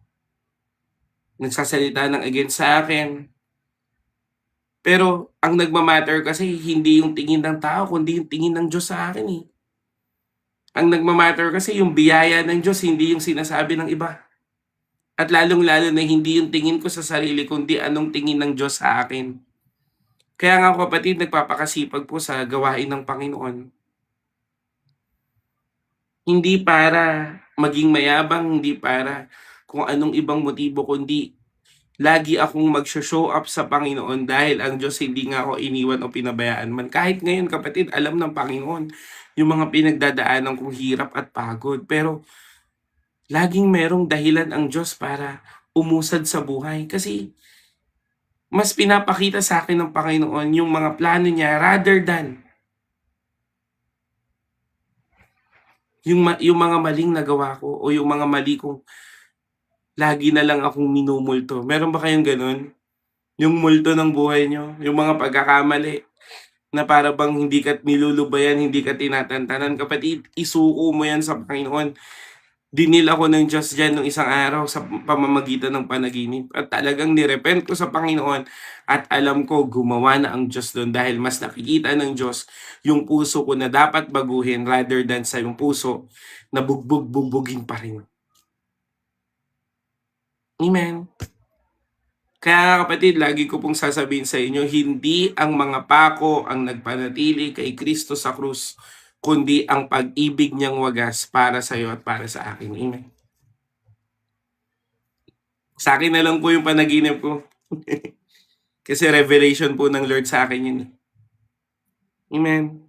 nagsasalita ng against sa akin. Pero ang nagmamatter kasi hindi yung tingin ng tao, kundi yung tingin ng Diyos sa akin eh. Ang nagmamatter kasi yung biyaya ng Diyos, hindi yung sinasabi ng iba. At lalong-lalo na hindi yung tingin ko sa sarili, kundi anong tingin ng Diyos sa akin. Kaya nga kapatid, nagpapakasipag po sa gawain ng Panginoon. Hindi para maging mayabang, hindi para kung anong ibang motibo, kundi lagi akong mag-show up sa Panginoon dahil ang Diyos hindi nga ako iniwan o pinabayaan man. Kahit ngayon kapatid, alam ng Panginoon yung mga pinagdadaanan kong hirap at pagod. Pero laging merong dahilan ang Diyos para umusad sa buhay. Kasi mas pinapakita sa akin ng Panginoon yung mga plano niya rather than yung mga maling nagawa ko o yung mga mali kong lagi na lang akong minumulto. Meron ba kayong ganun? Yung multo ng buhay nyo, yung mga pagkakamali na para bang hindi ka nilulubayan, hindi ka tinatantanan. Kapatid, isuko mo yan sa Panginoon. Dinil ako ng Diyos dyan nung isang araw sa pamamagitan ng panaginip. At talagang nirepent ko sa Panginoon at alam ko gumawa na ang Diyos doon dahil mas nakikita ng Diyos yung puso ko na dapat baguhin rather than sa yung puso na bugbog-bugbogin pa rin. Amen. Kaya kapatid, lagi ko pong sasabihin sa inyo, hindi ang mga pako ang nagpanatili kay Kristo sa krus, kundi ang pag-ibig niyang wagas para sa iyo at para sa akin. Amen. Sa akin na lang po yung panaginip ko. Kasi revelation po ng Lord sa akin yun. Amen.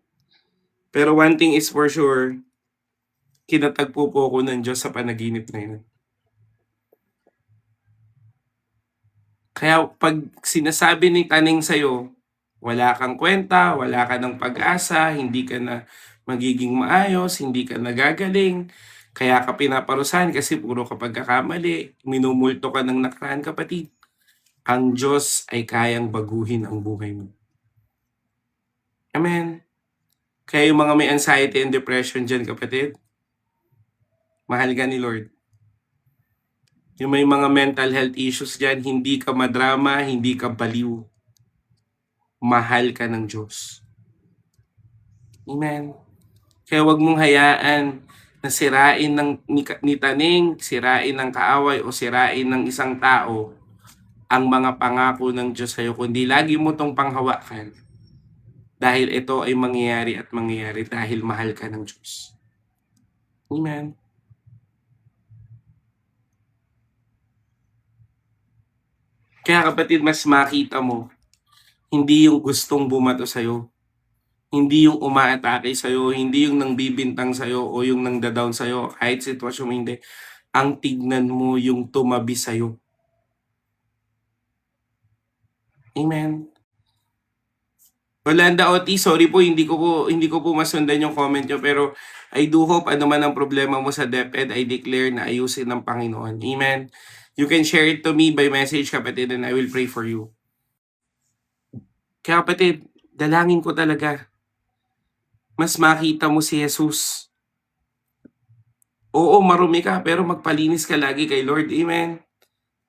Pero one thing is for sure, kinatagpo po ako ng Diyos sa panaginip na yun. Kaya pag sinasabi ni Taning sa'yo, wala kang kwenta, wala ka ng pag-asa, hindi ka na magiging maayos, hindi ka nagagaling, kaya ka pinaparusahan kasi puro ka pagkakamali, minumulto ka ng nakaraan kapatid. ang Diyos ay kayang baguhin ang buhay mo. Amen. Kaya yung mga may anxiety and depression dyan, kapatid, mahal ka ni Lord. Yung may mga mental health issues dyan, hindi ka madrama, hindi ka baliw. Mahal ka ng Diyos. Amen. Kaya wag mong hayaan na sirain ni taning, sirain ng kaaway o sirain ng isang tao ang mga pangako ng Diyos sa'yo, kundi lagi mo tong panghawakan. Dahil ito ay mangyayari at mangyayari dahil mahal ka ng Diyos. Amen. Kaya kapatid, mas makita mo, hindi yung gustong bumato sa'yo, hindi yung umaatake sa'yo, hindi yung nangbibintang sa'yo o yung nangda-down sa'yo, kahit sitwasyon mo hindi. Ang tignan mo yung tumabi sa'yo. Amen. Rolanda Oti, sorry po, hindi ko po masundan yung comment nyo, pero I do hope ano man ang problema mo sa DepEd, I declare na ayusin ng Panginoon. Amen. You can share it to me by message, kapatid, and I will pray for you. Kaya kapatid, dalangin ko talaga, mas makita mo si Jesus. Oo, marumi ka, pero magpalinis ka lagi kay Lord. Amen.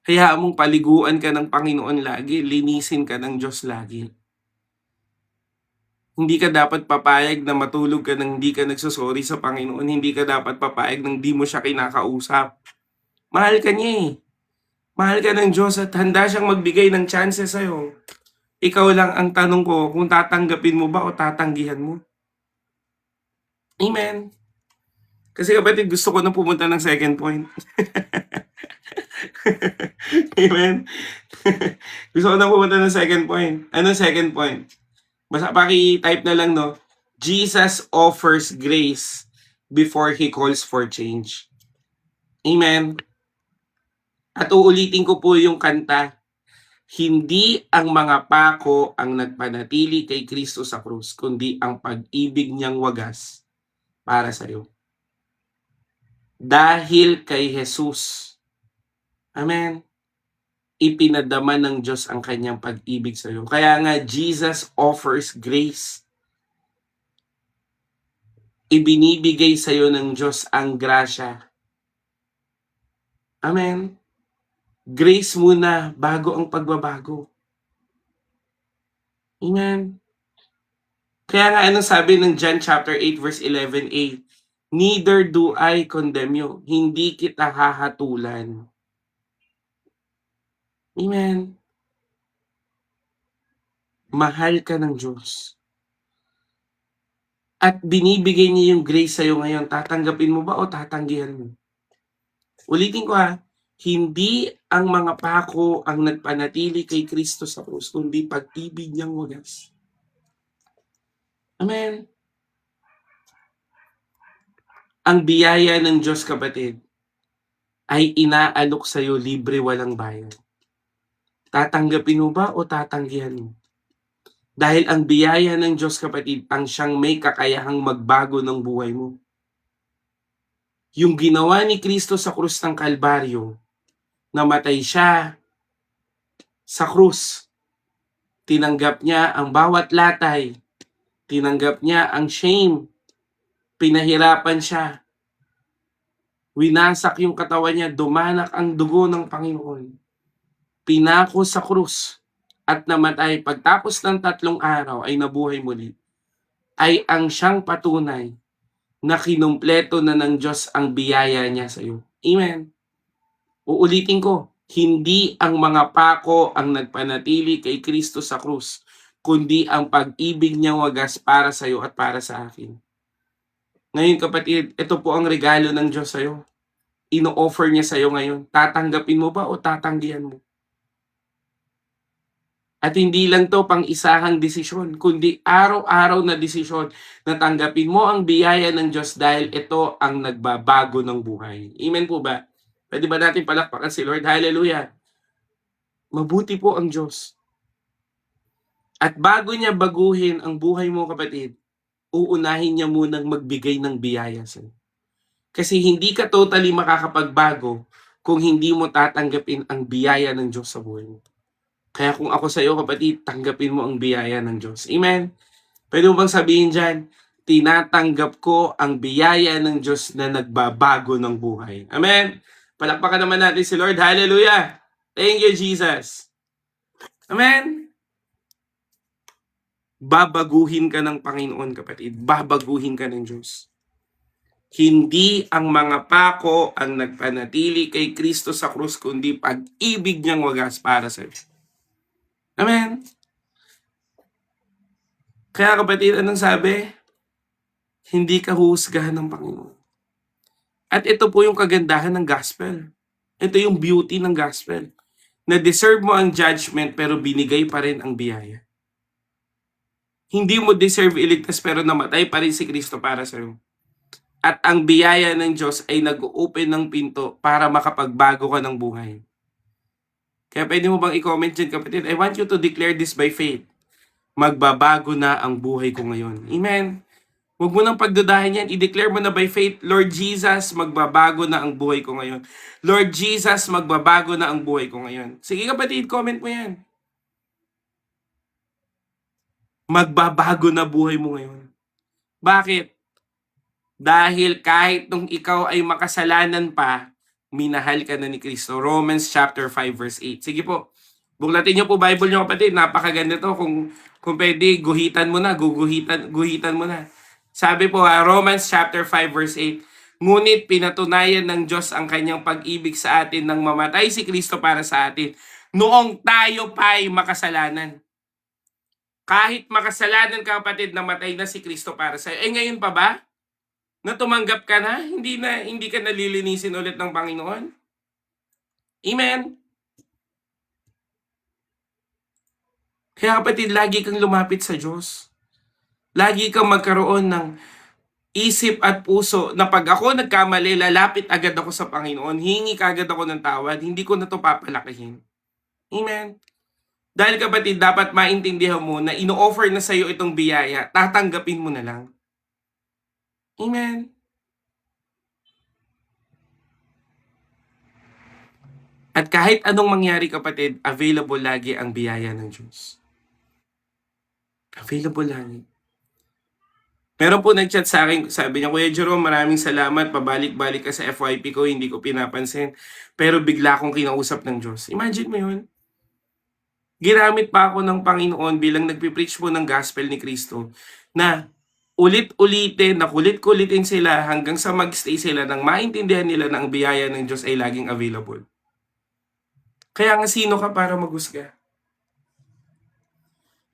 Hayaan mong paliguan ka ng Panginoon lagi, linisin ka ng Diyos lagi. Hindi ka dapat papayag na matulog ka nang hindi ka nagsusorry sa Panginoon. Hindi ka dapat papayag nang di mo siya kinakausap. Mahal ka niya eh. Mahal ka ng Diyos at handa siyang magbigay ng chances sa'yo. Ikaw lang ang tanong ko kung tatanggapin mo ba o tatanggihan mo. Amen. Kasi kapatid, gusto ko na pumunta ng second point. Amen. Gusto ko na pumunta ng second point. Anong second point? Basta paki-type na lang, no? Jesus offers grace before He calls for change. Amen. At uulitin ko po yung kanta. Hindi ang mga pako ang nagpanatili kay Kristo sa krus, kundi ang pag-ibig niyang wagas para sa iyo. Dahil kay Jesus. Amen. Ipinadama ng Diyos ang kanyang pag-ibig sa iyo. Kaya nga, Jesus offers grace. Ibinibigay sa iyo ng Diyos ang grasya. Amen. Grace muna bago ang pagbabago. Amen. Kaya nga anong sabi ng John chapter 8 verse 11a? Neither do I condemn you. Hindi kita hahatulan. Amen. Mahal ka ng Diyos. At binibigay niya yung grace sa'yo ngayon. Tatanggapin mo ba o tatanggihan mo? Ulitin ko ha. Hindi ang mga pako ang nagpanatili kay Kristo sa krus, kundi pag-ibig niyang wagas. Amen. Ang biyaya ng Diyos, kapatid, ay inaalok sa'yo libre walang bayad. Tatanggapin mo ba o tatanggihan mo? Dahil ang biyaya ng Diyos, kapatid, ang siyang may kakayahang magbago ng buhay mo. Yung ginawa ni Kristo sa krus ng Kalbaryo, namatay siya sa krus. Tinanggap niya ang bawat latay. Tinanggap niya ang shame. Pinahirapan siya. Winasak yung katawan niya. Dumanak ang dugo ng Panginoon. Pinako sa krus at namatay. Pagtapos ng 3 araw ay nabuhay muli. Ay ang siyang patunay na kinumpleto na ng Diyos ang biyaya niya sa iyo. Amen. Uulitin ko, hindi ang mga pako ang nagpanatili kay Kristo sa krus, kundi ang pag-ibig niyang wagas para sa iyo at para sa akin. Ngayon kapatid, ito po ang regalo ng Diyos sa iyo. Ino-offer niya sa iyo ngayon. Tatanggapin mo ba o tatanggihan mo? At hindi lang to pang isahang desisyon, kundi araw-araw na desisyon na tanggapin mo ang biyaya ng Diyos dahil ito ang nagbabago ng buhay. Amen po ba? Pwede ba natin palakpakan si Lord? Hallelujah! Mabuti po ang Diyos. At bago niya baguhin ang buhay mo, kapatid, uunahin niya munang magbigay ng biyaya sa iyo. Kasi hindi ka totally makakapagbago kung hindi mo tatanggapin ang biyaya ng Diyos sa buhay mo. Kaya kung ako sa iyo kapatid, tanggapin mo ang biyaya ng Diyos. Amen? Pwede mo bang sabihin dyan, tinatanggap ko ang biyaya ng Diyos na nagbabago ng buhay. Amen? Palakpakan naman natin si Lord. Hallelujah! Thank you, Jesus. Amen? Babaguhin ka ng Panginoon, kapatid. Babaguhin ka ng Diyos. Hindi ang mga pako ang nagpanatili kay Kristo sa krus, kundi pag-ibig niyang wagas para sa iyo. Amen? Kaya kapatid, anong sabi? Hindi ka huhusgahan ng Panginoon. At ito po yung kagandahan ng gospel. Ito yung beauty ng gospel. Na deserve mo ang judgment pero binigay pa rin ang biyaya. Hindi mo deserve iligtas pero namatay pa rin si Kristo para sa iyo. At ang biyaya ng Diyos ay nag-open ng pinto para makapagbago ka ng buhay. Kaya pwede mo bang i-comment dyan, kapatid? I want you to declare this by faith. Magbabago na ang buhay ko ngayon. Amen. Huwag mo nang pagdudahin yan. I-declare mo na by faith, Lord Jesus, magbabago na ang buhay ko ngayon. Lord Jesus, magbabago na ang buhay ko ngayon. Sige kapatid, comment mo yan. Magbabago na buhay mo ngayon. Bakit? Dahil kahit nung ikaw ay makasalanan pa, minahal ka na ni Kristo. Romans chapter 5 verse 8. Sige po, buklatin niyo po Bible niyo kapatid. Napakaganda to. Kung pwede, guhitan mo na. Guhitan mo na. Sabi po Romans chapter 5 verse 8. Ngunit pinatunayan ng Diyos ang kanyang pag-ibig sa atin nang mamatay si Kristo para sa atin. Noong tayo pa ay makasalanan. Kahit makasalanan ka kapatid, namatay na si Kristo para sa iyo. Ngayon pa ba? Na tumanggap ka na, hindi ka nalilinisin ulit ng Panginoon. Amen. Kaya kapatid, lagi kang lumapit sa Diyos. Lagi kang magkaroon ng isip at puso na pag ako nagkamali, lalapit agad ako sa Panginoon, hingi kagad ako ng tawad, hindi ko na to papalakihin. Amen. Dahil kapatid, dapat maintindihan mo na ino-offer na sa iyo itong biyaya, tatanggapin mo na lang. Amen. At kahit anong mangyari kapatid, available lagi ang biyaya ng Diyos. Available lagi. Meron po nag-chat sa akin, sabi niya, Kuya Jerome, maraming salamat, pabalik-balik ka sa FYP ko, hindi ko pinapansin. Pero bigla akong kinausap ng Diyos. Imagine mo yun. Ginamit pa ako ng Panginoon bilang nagpipreach po ng gospel ni Kristo na ulit-ulitin, na kulit-kulitin sila hanggang sa magstay sila nang maintindihan nila na ang biyaya ng Diyos ay laging available. Kaya nga sino ka para maghusga?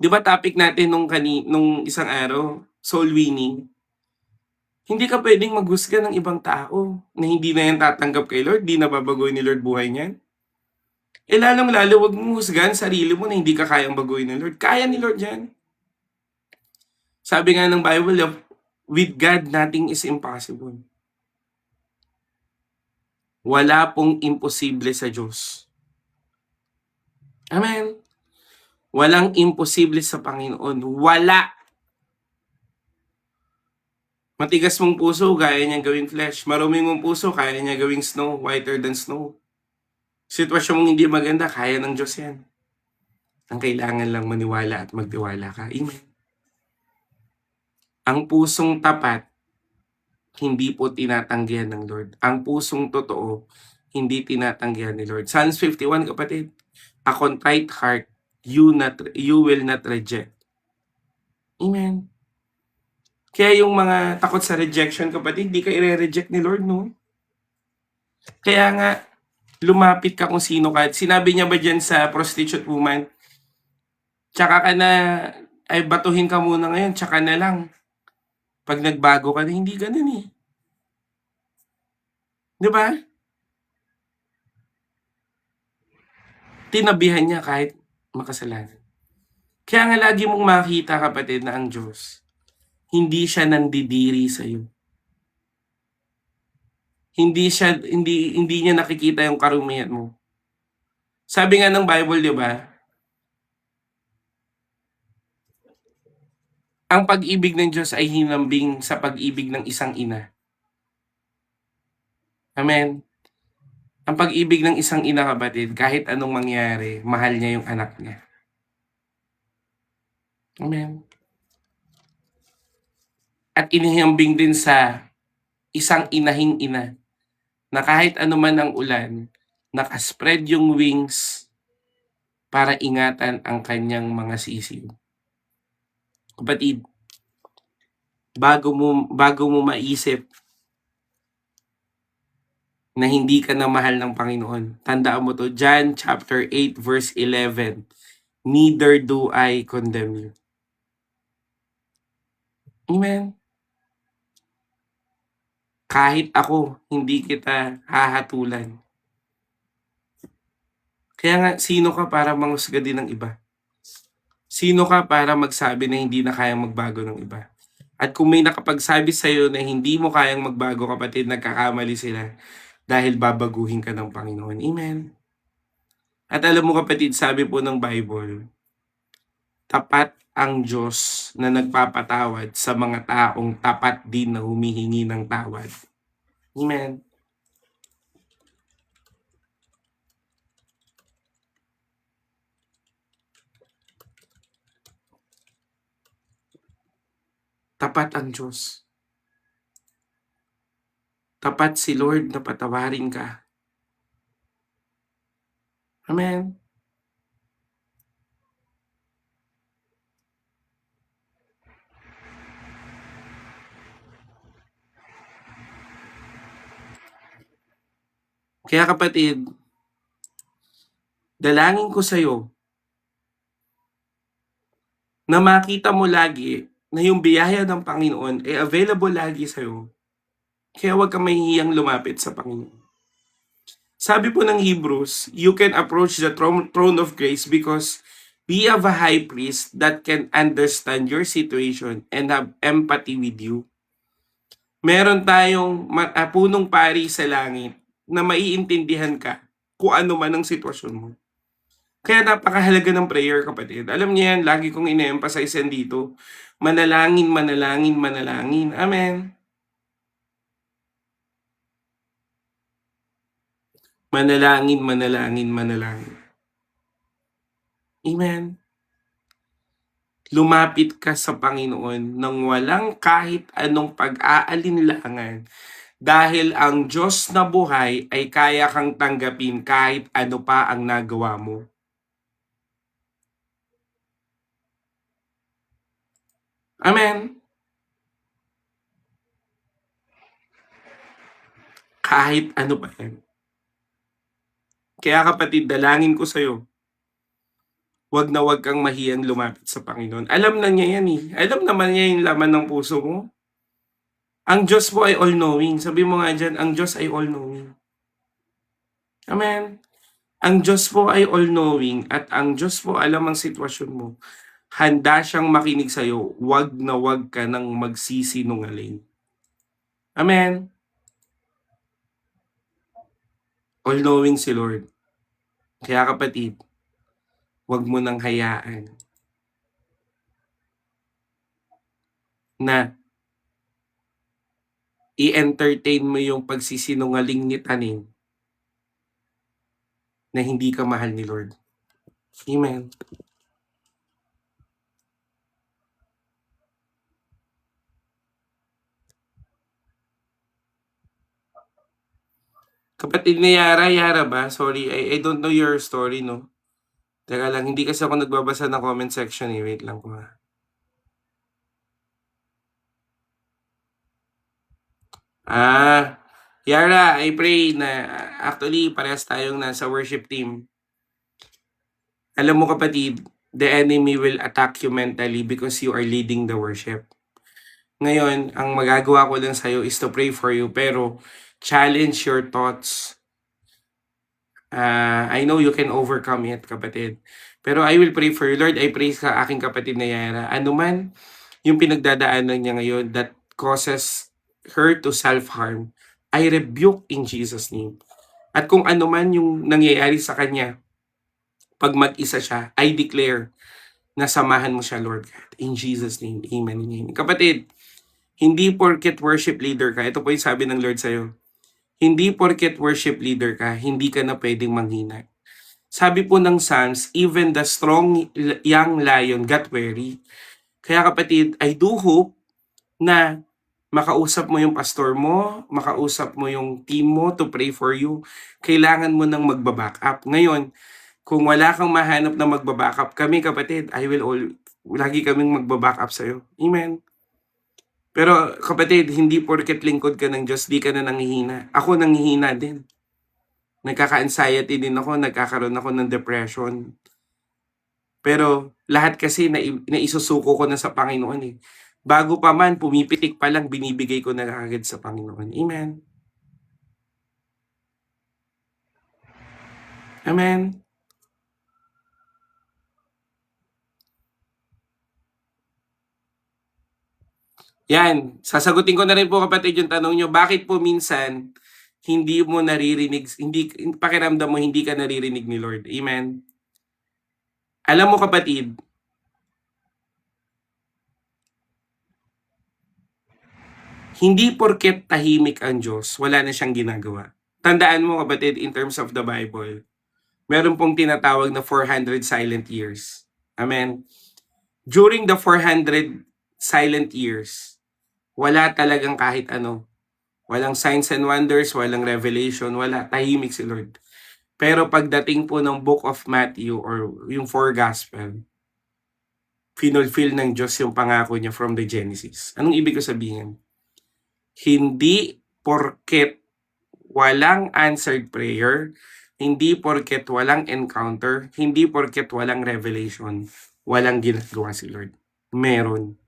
Di ba topic natin nung isang araw, soul winning? Hindi ka pwedeng maghusga ng ibang tao na hindi na yan tatanggap kay Lord, di na babagoy ni Lord buhay niyan. Lalong-lalo, wag mong husgahan sarili mo na hindi ka kayang baguhin ni Lord. Kaya ni Lord yan. Sabi nga ng Bible, with God, nothing is impossible. Wala pong imposible sa Diyos. Amen. Walang imposible sa Panginoon. Wala. Matigas mong puso, kaya niya gawing flesh. Maruming mong puso, kaya niya gawing snow, whiter than snow. Sitwasyon mong hindi maganda, kaya ng Diyos yan. Ang kailangan lang maniwala at magtiwala ka. Amen. Ang pusong tapat, hindi po tinatanggihan ng Lord. Ang pusong totoo, hindi tinatanggihan ni Lord. Psalms 51, kapatid. A contrite heart, you will not reject. Amen. Kaya yung mga takot sa rejection, kapatid, hindi ka i-reject ni Lord, no? Kaya nga, lumapit ka kung sino ka. Sinabi niya ba dyan sa prostitute woman, tsaka ka na, ay batuhin ka muna ngayon, tsaka na lang. Pag nagbago ka na, hindi ganun eh. Di ba? Tinabihan niya kahit makasalanan. Kaya nga lagi mong makita, kapatid, na ang Diyos, hindi siya nandidiri sa iyo. Hindi niya nakikita yung karumihan mo. Sabi nga ng Bible, di ba? Ang pag-ibig ng Diyos ay hinambing sa pag-ibig ng isang ina. Amen. Ang pag-ibig ng isang ina, kapatid, kahit anong mangyari, mahal niya yung anak niya. Amen. At inihambing din sa isang inahing ina na kahit ano man ang ulan, nakaspread yung wings para ingatan ang kanyang mga sisiw. Kapatid, bago mo maisip na hindi ka na mahal ng Panginoon, tandaan mo to, John chapter 8 verse 11, neither do I condemn you. Amen. Kahit ako, hindi kita hahatulan. Kaya nga, sino ka para manghusga din ng iba? Sino ka para magsabi na hindi na kayang magbago ng iba? At kung may nakapagsabi sa'yo na hindi mo kayang magbago, kapatid, nagkakamali sila dahil babaguhin ka ng Panginoon. Amen. At alam mo, kapatid, sabi po ng Bible, tapat ang Diyos na nagpapatawad sa mga taong tapat din na humihingi ng tawad. Amen. Tapat ang Diyos. Tapat si Lord na patawarin ka. Amen. Kaya kapatid, dalangin ko sa'yo na makita mo lagi na yung biyaya ng Panginoon ay available lagi sa'yo. Kaya huwag kang mahihiyang lumapit sa Panginoon. Sabi po ng Hebrews, you can approach the throne of grace because we have a high priest that can understand your situation and have empathy with you. Meron tayong punong pari sa langit na maiintindihan ka kung ano man ang sitwasyon mo. Kaya napakahalaga ng prayer, kapatid. Alam niyo yan, lagi kong ine-emphasize yan dito. Manalangin, manalangin, manalangin. Amen. Manalangin, manalangin, manalangin. Amen. Lumapit ka sa Panginoon nang walang kahit anong pag-aalinlangan dahil ang Diyos na buhay ay kaya kang tanggapin kahit ano pa ang nagawa mo. Amen. Kahit ano pa yan. Kaya kapatid, dalangin ko sa'yo, wag na wag kang mahiyang lumapit sa Panginoon. Alam na niya yan eh. Alam naman niya yung laman ng puso mo. Ang Diyos po ay all-knowing. Sabi mo nga dyan, ang Diyos ay all-knowing. Amen. Ang Diyos po ay all-knowing at ang Diyos po alam ang sitwasyon mo. Handa siyang makinig sa'yo. Wag na wag ka nang magsisinungaling. Amen. All-knowing si Lord. Kaya kapatid, wag mo nang hayaan na i-entertain mo yung pagsisinungaling ni Taning na hindi ka mahal ni Lord. Amen. Kapatid ni Yara ba? Sorry, I don't know your story, no? Teka lang, hindi kasi ako nagbabasa ng comment section eh. Wait lang po ha. Yara, I pray na actually parehas tayong nasa worship team. Alam mo kapatid, the enemy will attack you mentally because you are leading the worship. Ngayon, ang magagawa ko lang sa'yo is to pray for you, pero challenge your thoughts. I know you can overcome it, kapatid. Pero I will pray for you. Lord, I pray sa aking kapatid na Yara. Ano man yung pinagdadaanan niya ngayon that causes her to self-harm, I rebuke in Jesus' name. At kung ano man yung nangyayari sa kanya, pag mag-isa siya, I declare na samahan mo siya, Lord God. In Jesus' name, amen and amen. Kapatid, hindi porket worship leader ka, ito po yung sabi ng Lord sa'yo, Hindi porket worship leader ka, hindi ka na pwedeng manghina. Sabi po ng Psalms, even the strong young lion got weary. Kaya kapatid, I do hope na makausap mo yung pastor mo, makausap mo yung team mo to pray for you. Kailangan mo nang magbaback up. Ngayon, kung wala kang mahanap na magbaback up, kami kapatid, lagi kaming magbaback up sa'yo. Amen. Pero kapatid, hindi porket lingkod ka ng Diyos, di ka na nanghihina. Ako nanghihina din. Nagkaka-anxiety din ako, nagkakaroon ako ng depression. Pero lahat kasi naisusuko ko na sa Panginoon eh. Bago pa man, pumipitik pa lang, binibigay ko na agad sa Panginoon. Amen. Amen. Yan, sasagutin ko na rin po kapatid yung tanong nyo, bakit po minsan hindi mo naririnig, hindi pakiramdam mo hindi ka naririnig ni Lord. Amen. Alam mo kapatid, hindi porket tahimik ang Diyos, wala na siyang ginagawa. Tandaan mo kapatid, in terms of the Bible, meron pong tinatawag na 400 silent years. Amen. During the 400 silent years, wala talagang kahit ano. Walang signs and wonders, walang revelation, wala. Tahimik si Lord. Pero pagdating po ng Book of Matthew or yung four gospel, finulfill ng Diyos yung pangako niya from the Genesis. Anong ibig ko sabihin? Hindi porket walang answered prayer, hindi porket walang encounter, hindi porket walang revelation, walang ginagawa si Lord. Meron.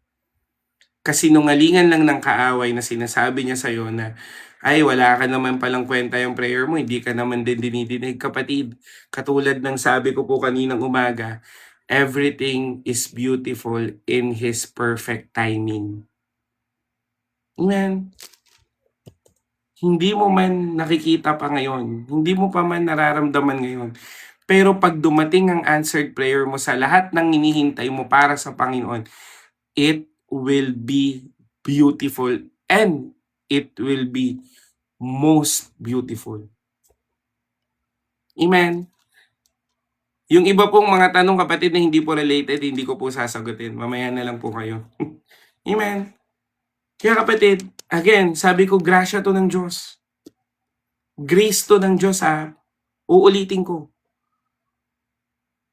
Kasinungalingan lang ng kaaway na sinasabi niya sa'yo na, ay wala ka naman palang kwenta yung prayer mo, hindi ka naman din dinidinig. Kapatid, katulad ng sabi ko po kaninang umaga, everything is beautiful in His perfect timing. Amen. Hindi mo man nakikita pa ngayon, hindi mo pa man nararamdaman ngayon, pero pag dumating ang answered prayer mo sa lahat ng hinihintay mo para sa Panginoon, it will be beautiful and it will be most beautiful. Amen. Yung iba pong mga tanong kapatid na hindi po related, hindi ko po sasagutin. Mamaya na lang po kayo. Amen. Kaya kapatid, again, sabi ko, grasya to ng Diyos. Grace to ng Diyos ha. Uulitin ko.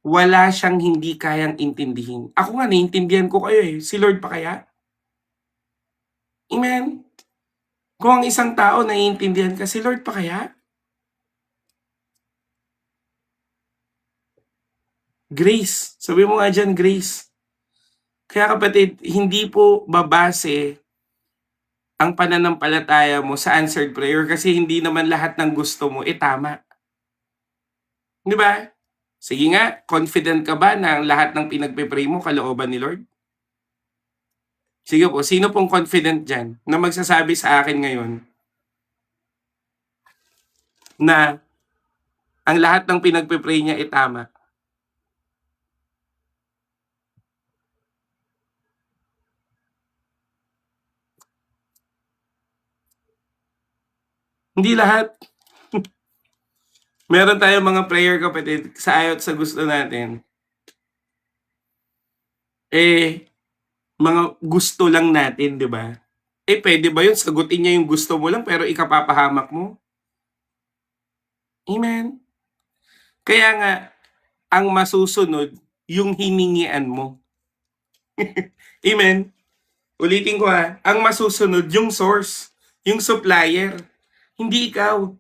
Wala siyang hindi kayang intindihin. Ako nga, naiintindihan ko kayo eh. Si Lord pa kaya? Amen. Kung ang isang tao naiintindihan ka, si Lord pa kaya? Grace. Sabi mo nga dyan, grace. Kaya kapatid, hindi po babase ang pananampalataya mo sa answered prayer kasi hindi naman lahat ng gusto mo tama. Di ba? Sige nga, confident ka ba na ang lahat ng pinagpe-pray mo kalooban ni Lord? Sige po, sino pong confident dyan na magsasabi sa akin ngayon na ang lahat ng pinagpe-pray niya tama? Hindi lahat. Meron tayong mga prayer kapatid sa ayot sa gusto natin. Mga gusto lang natin, di ba? Pwede ba yun? Sagutin niya yung gusto mo lang pero ikapapahamak mo? Amen. Kaya nga, ang masusunod, yung hiningian mo. Amen. Ulitin ko ha, ang masusunod, yung source, yung supplier, hindi ikaw.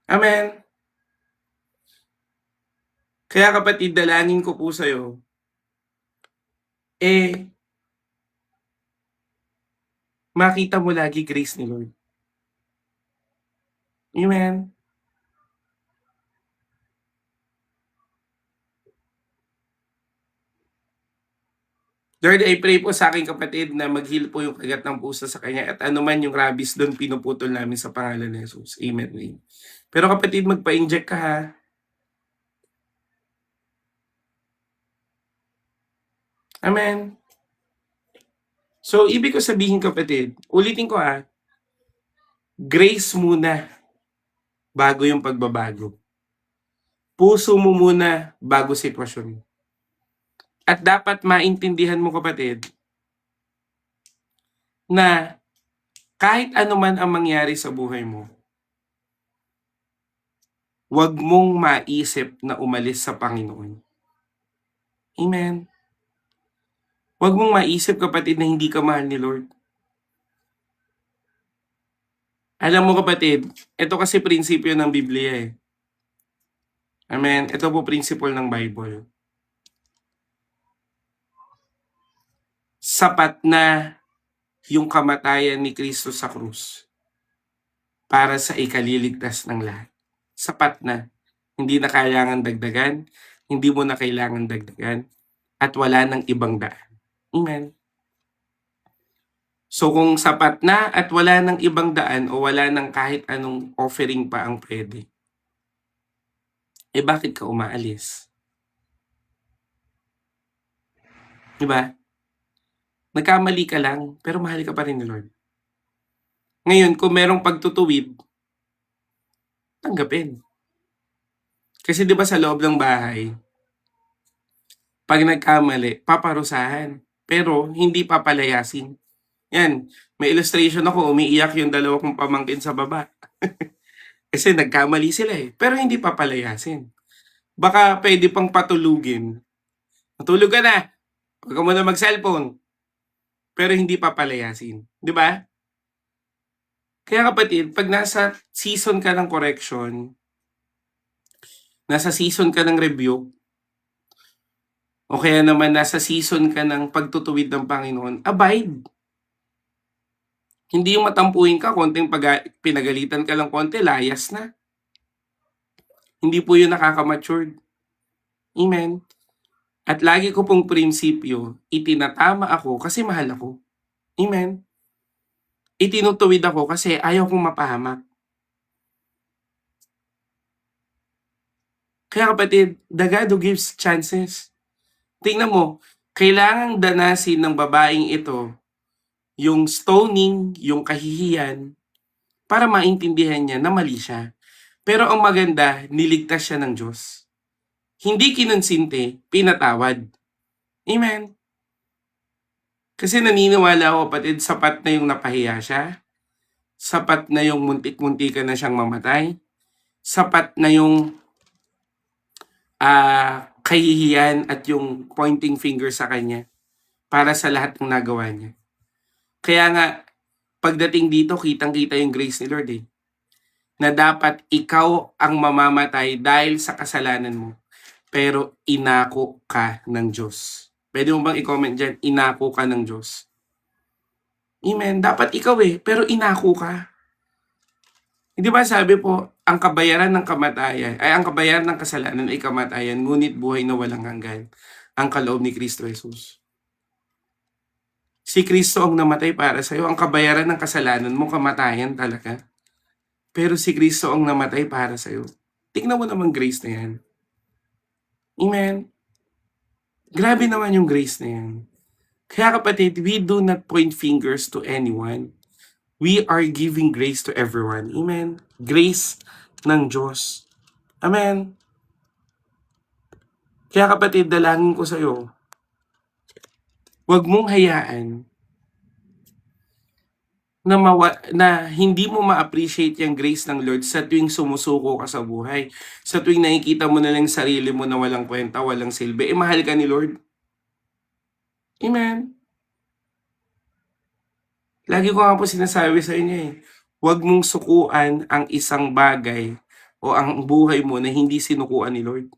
Amen. Kaya kapatid, dalangin ko po sa'yo, makita mo lagi grace ni Lord. Amen. Lord, I pray po sa aking kapatid na mag-heal po yung kagat ng puso sa kanya at anuman yung rabies doon pinuputol namin sa pangalan ni Jesus. Amen. Pero kapatid, magpa-inject ka ha. Amen. So, ibig ko sabihin kapatid, ulitin ko grace muna bago yung pagbabago. Puso mo muna bago sitwasyon. At dapat maintindihan mo kapatid, na kahit ano man ang mangyari sa buhay mo, huwag mong maisip na umalis sa Panginoon. Amen. Huwag mong maisip kapatid na hindi ka mahal ni Lord. Alam mo kapatid, ito kasi prinsipyo ng Biblia . Amen. Ito po principle ng Bible. Sapat na yung kamatayan ni Kristo sa krus para sa ikaliligtas ng lahat. Sapat na. Hindi na kailangan dagdagan, hindi mo na kailangan dagdagan, at wala nang ibang daan. Amen. So kung sapat na at wala nang ibang daan o wala nang kahit anong offering pa ang pwede, bakit ka umaalis? Diba? Nagkamali ka lang, pero mahal ka pa rin ni Lord. Ngayon, kung merong pagtutuwid, tanggapin. Kasi di ba sa loob ng bahay, pag nagkamali, paparusahan. Pero hindi papalayasin. Yan, may illustration ako, umiiyak yung dalawa kong pamangkin sa baba. Kasi nagkamali sila pero hindi papalayasin. Baka pwede pang patulugin. Matulog ka na, huwag ka muna mag-cellphone. Pero hindi papalayasin. Di ba? Kaya kapatid, pag nasa season ka ng correction, nasa season ka ng review, o kaya naman nasa season ka ng pagtutuwid ng Panginoon, abide. Hindi yung matampuhin ka, konting pinagalitan ka lang konti, layas na. Hindi po yun nakaka-matured. Amen. At lagi ko pong prinsipyo, itinatama ako kasi mahal ako. Amen. Itinutuwid ako kasi ayaw kong mapahamak. Kaya kapatid, the God who gives chances. Tingnan mo, kailangang danasin ng babaeng ito yung stoning, yung kahihiyan, para maintindihan niya na mali siya. Pero ang maganda, niligtas siya ng Diyos. Hindi kinonsinte, pinatawad. Amen. Kasi naniniwala ako kapatid, sapat na yung napahiya siya. Sapat na yung muntik-muntikan na siyang mamatay. Sapat na yung kahihiyan at yung pointing finger sa kanya para sa lahat ng nagawa niya. Kaya nga, pagdating dito, kitang-kita yung grace ni Lord na dapat ikaw ang mamamatay dahil sa kasalanan mo. Pero inako ka ng Diyos. Pwede mo bang i-comment dyan? Inako ka ng Diyos. Amen. Dapat ikaw pero inako ka. Hindi ba sabi po, ang kabayaran ng kamatayan, ay ang kabayaran ng kasalanan ay kamatayan, ngunit buhay na walang hanggan, ang kaloob ni Kristo Jesus. Si Kristo ang namatay para sa'yo. Ang kabayaran ng kasalanan mo, kamatayan talaga. Pero si Kristo ang namatay para sa'yo. Tingnan mo naman grace na yan. Amen. Grabe naman yung grace na yan. Kaya kapatid, we do not point fingers to anyone. We are giving grace to everyone. Amen. Grace ng Diyos. Amen. Kaya kapatid, dalangin ko sa'yo, huwag mong hayaan na hindi mo ma-appreciate yung grace ng Lord sa tuwing sumusuko ka sa buhay. Sa tuwing nakikita mo na lang sarili mo na walang kwenta, walang silbi, mahal ka ni Lord. Amen. Lagi ko nga po sinasabi sa inyo huwag mong sukuan ang isang bagay o ang buhay mo na hindi sinukuan ni Lord.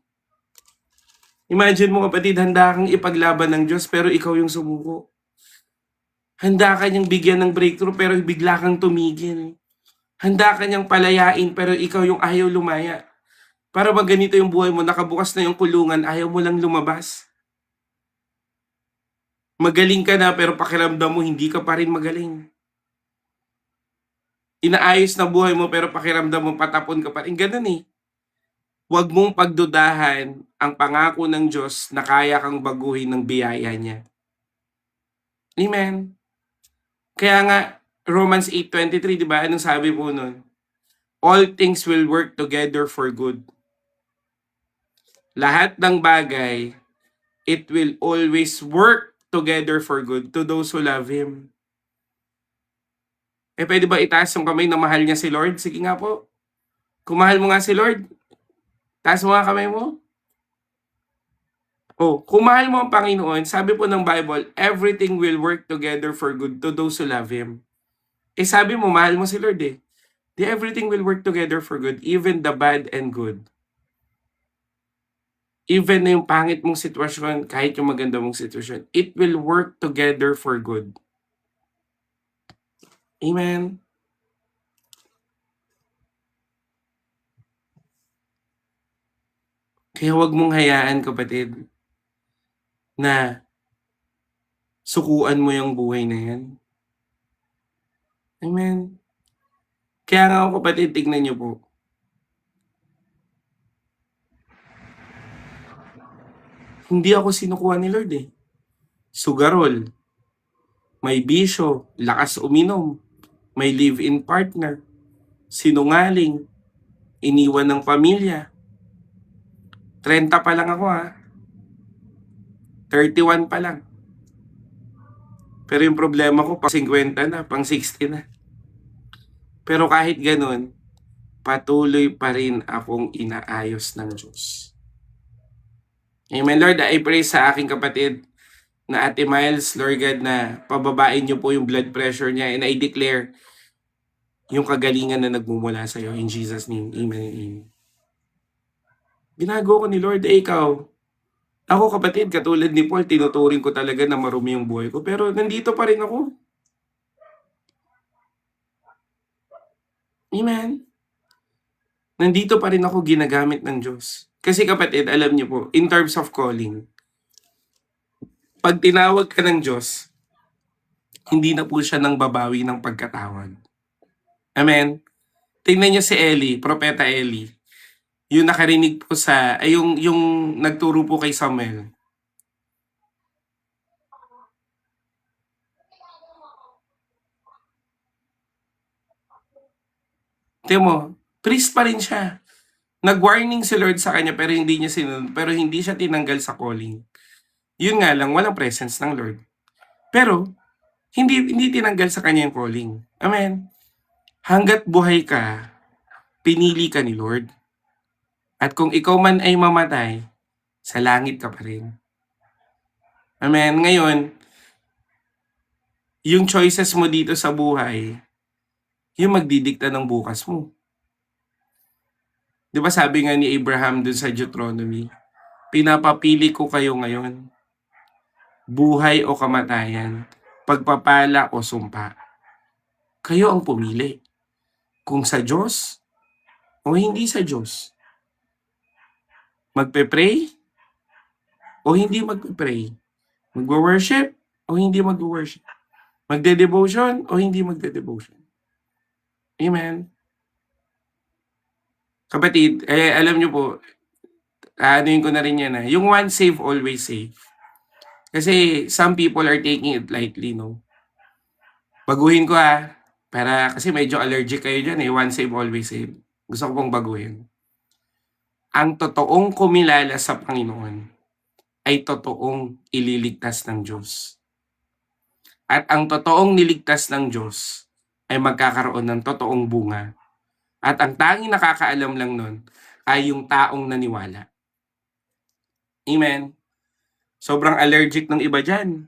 Imagine mo kapatid, handa kang ipaglaban ng Diyos pero ikaw yung sumuko. Handa ka niyang bigyan ng breakthrough pero bigla kang tumigil. Handa ka niyang palayain pero ikaw yung ayaw lumaya. Para ba ganito yung buhay mo, nakabukas na yung kulungan, ayaw mo lang lumabas. Magaling ka na pero pakiramdam mo hindi ka pa rin magaling. Inaayos na buhay mo pero pakiramdam mo patapon ka pa rin. Ganun Huwag mong pagdudahan ang pangako ng Diyos na kaya kang baguhin ng biyaya niya. Amen. Kaya nga, Romans 8:23, di ba? Anong sabi po nun? All things will work together for good. Lahat ng bagay, it will always work together for good to those who love Him. Pwede ba itaas yung kamay na mahal niya si Lord? Sige nga po. Kung mahal mo nga si Lord, taas mo nga kamay mo. Kung mahal mo ang Panginoon, sabi po ng Bible, everything will work together for good to those who love Him. Sabi mo, mahal mo si Lord eh. Everything will work together for good, even the bad and good. Even na yung pangit mong sitwasyon, kahit yung maganda mong sitwasyon, it will work together for good. Amen. Kaya huwag mong hayaan, kapatid, na sukuan mo yung buhay na yan. Amen. Kaya nga ako, kapatid, tignan niyo po. Hindi ako sinukuha ni Lord eh. Sugarol, may bisyo, lakas uminom, may live-in partner, sinungaling, iniwan ng pamilya. 30 pa lang ako 31 pa lang. Pero yung problema ko, pang 50 na, pang 60 na. Pero kahit ganun, patuloy pa rin akong inaayos ng Diyos. Amen, Lord. I pray sa aking kapatid na Ate Miles, Lord God, na pababain niyo po yung blood pressure niya, and I declare yung kagalingan na nagmumula sa iyo. In Jesus' name, amen and amen. Binago ko ni Lord, ikaw. Ako, kapatid, katulad ni Paul, tinuturing ko talaga na marumi yung buhay ko, pero nandito pa rin ako. Amen. Nandito pa rin ako, ginagamit ng Diyos. Kasi kapatid, alam niyo po, in terms of calling, pag tinawag ka ng Diyos, hindi na po siya nang babawi ng pagkatawag. Amen? Tingnan niyo si Eli, Propeta Eli. Yung nakarinig po yung nagturo po kay Samuel. Tingnan mo, priest pa rin siya. Nag-warning si Lord sa kanya pero hindi niya sinunod, pero hindi siya tinanggal sa calling. Yun nga lang, walang presence ng Lord. Pero, hindi tinanggal sa kanya yung calling. Amen. Hanggat buhay ka, pinili ka ni Lord. At kung ikaw man ay mamatay, sa langit ka pa rin. Amen. Ngayon, yung choices mo dito sa buhay, yung magdidikta ng bukas mo. Di ba sabi nga ni Abraham dun sa Deuteronomy, pinapapili ko kayo ngayon, buhay o kamatayan, pagpapala o sumpa. Kayo ang pumili. Kung sa Diyos o hindi sa Diyos. Magpe-pray o hindi magpe-pray. Magwo-worship o hindi magwo-worship. Magde-devotion o hindi magde-devotion. Amen. Kapatid, alam nyo po, anuin ko na rin yan yung once save, always save. Kasi some people are taking it lightly, no? Baguhin ko para kasi medyo allergic kayo dyan once save, always save. Gusto ko pong baguhin. Ang totoong kumilala sa Panginoon ay totoong ililigtas ng Diyos. At ang totoong niligtas ng Diyos ay magkakaroon ng totoong bunga. At ang tanging nakakaalam lang nun ay yung taong naniwala. Amen. Sobrang allergic ng iba dyan.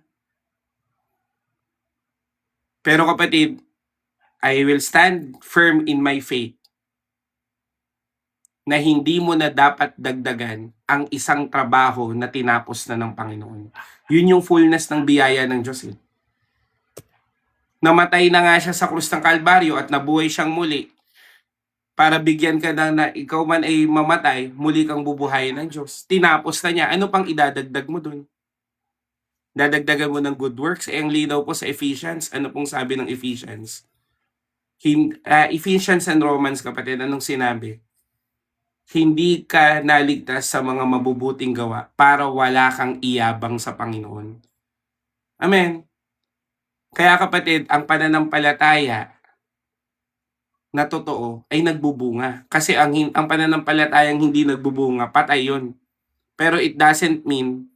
Pero kapatid, I will stand firm in my faith na hindi mo na dapat dagdagan ang isang trabaho na tinapos na ng Panginoon. Yun yung fullness ng biyaya ng Diyos. Namatay na nga siya sa krus ng Kalbaryo at nabuhay siyang muli para bigyan ka na ikaw man ay mamatay, muli kang bubuhayin ng Diyos. Tinapos na niya. Ano pang idadagdag mo dun? Dadagdagan mo ng good works. Ang linaw po sa Ephesians. Ano pong sabi ng Ephesians? Ephesians and Romans, kapatid, anong sinabi? Hindi ka naligtas sa mga mabubuting gawa para wala kang iyabang sa Panginoon. Amen. Kaya kapatid, ang pananampalataya na totoo ay nagbubunga. Kasi ang pananampalatayang hindi nagbubunga, patay yun. Pero it doesn't mean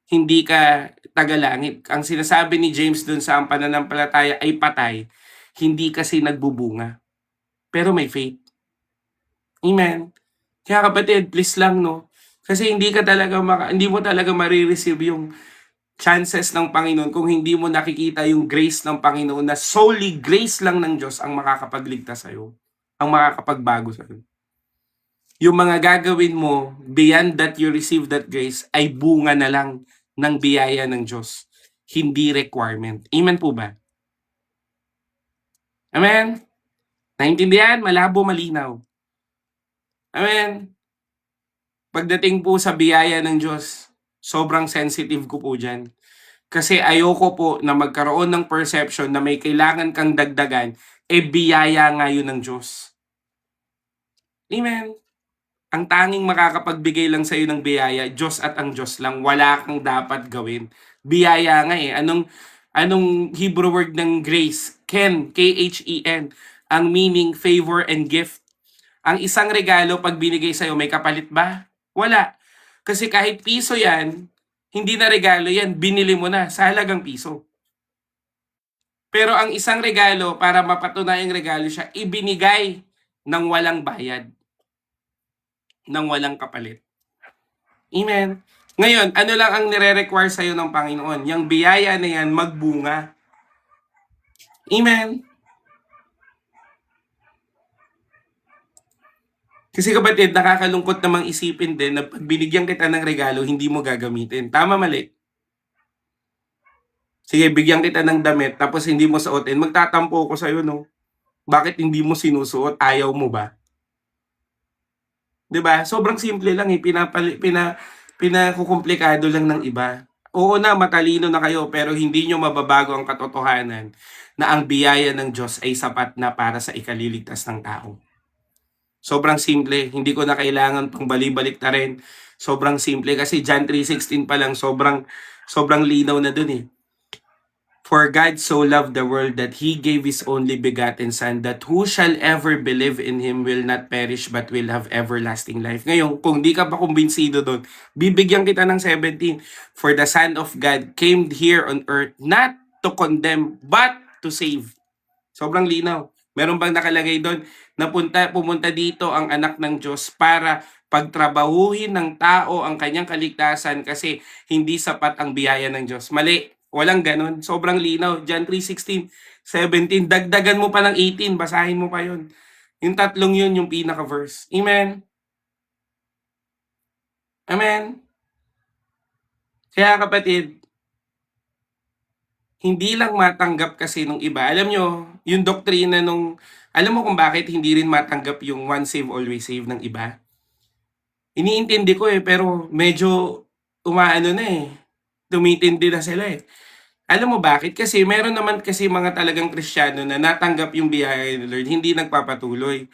hindi ka tagalangit. Ang sinasabi ni James dun sa ang pananampalataya ay patay, hindi kasi nagbubunga. Pero may faith. Amen. Kaya kapatid, please lang no. Kasi hindi mo talaga marireceive yung chances ng Panginoon kung hindi mo nakikita yung grace ng Panginoon na solely grace lang ng Diyos ang makakapagligtas sa'yo, ang makakapagbago sa'yo. Yung mga gagawin mo beyond that you receive that grace ay bunga na lang ng biyaya ng Diyos, hindi requirement. Amen po ba? Amen? Naintindihan? Malabo, malinaw. Amen? Pagdating po sa biyaya ng Diyos, sobrang sensitive ko po dyan. Kasi ayoko po na magkaroon ng perception na may kailangan kang dagdagan, biyaya nga yun ng Diyos. Amen? Ang tanging makakapagbigay lang sa'yo ng biyaya, Diyos at ang Diyos lang. Wala kang dapat gawin. Biyaya nga eh. Anong Hebrew word ng grace? Ken, K-H-E-N. Ang meaning, favor and gift. Ang isang regalo pag binigay sa'yo, may kapalit ba? Wala. Kasi kahit piso yan, hindi na regalo yan. Binili mo na sa halagang piso. Pero ang isang regalo, para mapatunayang regalo siya, ibinigay ng walang bayad, ng walang kapalit. Amen. Ngayon, ano lang ang nire-require sa'yo ng Panginoon? Yung biyaya na yan, magbunga. Amen. Kasi kapatid, nakakalungkot namang isipin din na pag binigyan kita ng regalo, hindi mo gagamitin. Tama, mali? Sige, bigyan kita ng damit, tapos hindi mo suotin. Magtatampo ko sa'yo, no? Bakit hindi mo sinusuot? Ayaw mo ba? 'Di ba? Sobrang simple lang eh, pinakukumplikado lang ng iba. Oo na, matalino na kayo, pero hindi nyo mababago ang katotohanan na ang biyaya ng Diyos ay sapat na para sa ikaliligtas ng tao. Sobrang simple, hindi ko na kailangan pang bali-balik na rin. Sobrang simple kasi John 3:16 pa lang, sobrang linaw na dun eh. For God so loved the world that He gave His only begotten Son, that who shall ever believe in Him will not perish but will have everlasting life. Ngayon, kung di ka pa kumbinsido doon, bibigyan kita ng 17. For the Son of God came here on earth not to condemn but to save. Sobrang linaw. Meron bang nakalagay doon na pumunta dito ang anak ng Diyos para pagtrabahuhin ng tao ang kanyang kaligtasan kasi hindi sapat ang biyaya ng Diyos? Mali. Walang ganon. Sobrang linaw. John 3:16, 17. Dagdagan mo pa ng 18. Basahin mo pa yun. Yung tatlong yun, yung pinaka-verse. Amen? Amen? Kaya kapatid, hindi lang matanggap kasi nung iba. Alam nyo, yung doktrina nung, alam mo kung bakit hindi rin matanggap yung one save, always save ng iba? Iniintindi ko eh, pero medyo umaano na eh. Tumitindi na sila eh. Alam mo bakit? Kasi meron naman kasi mga talagang Kristiyano na natanggap yung biyaya ni Lord, hindi nagpapatuloy.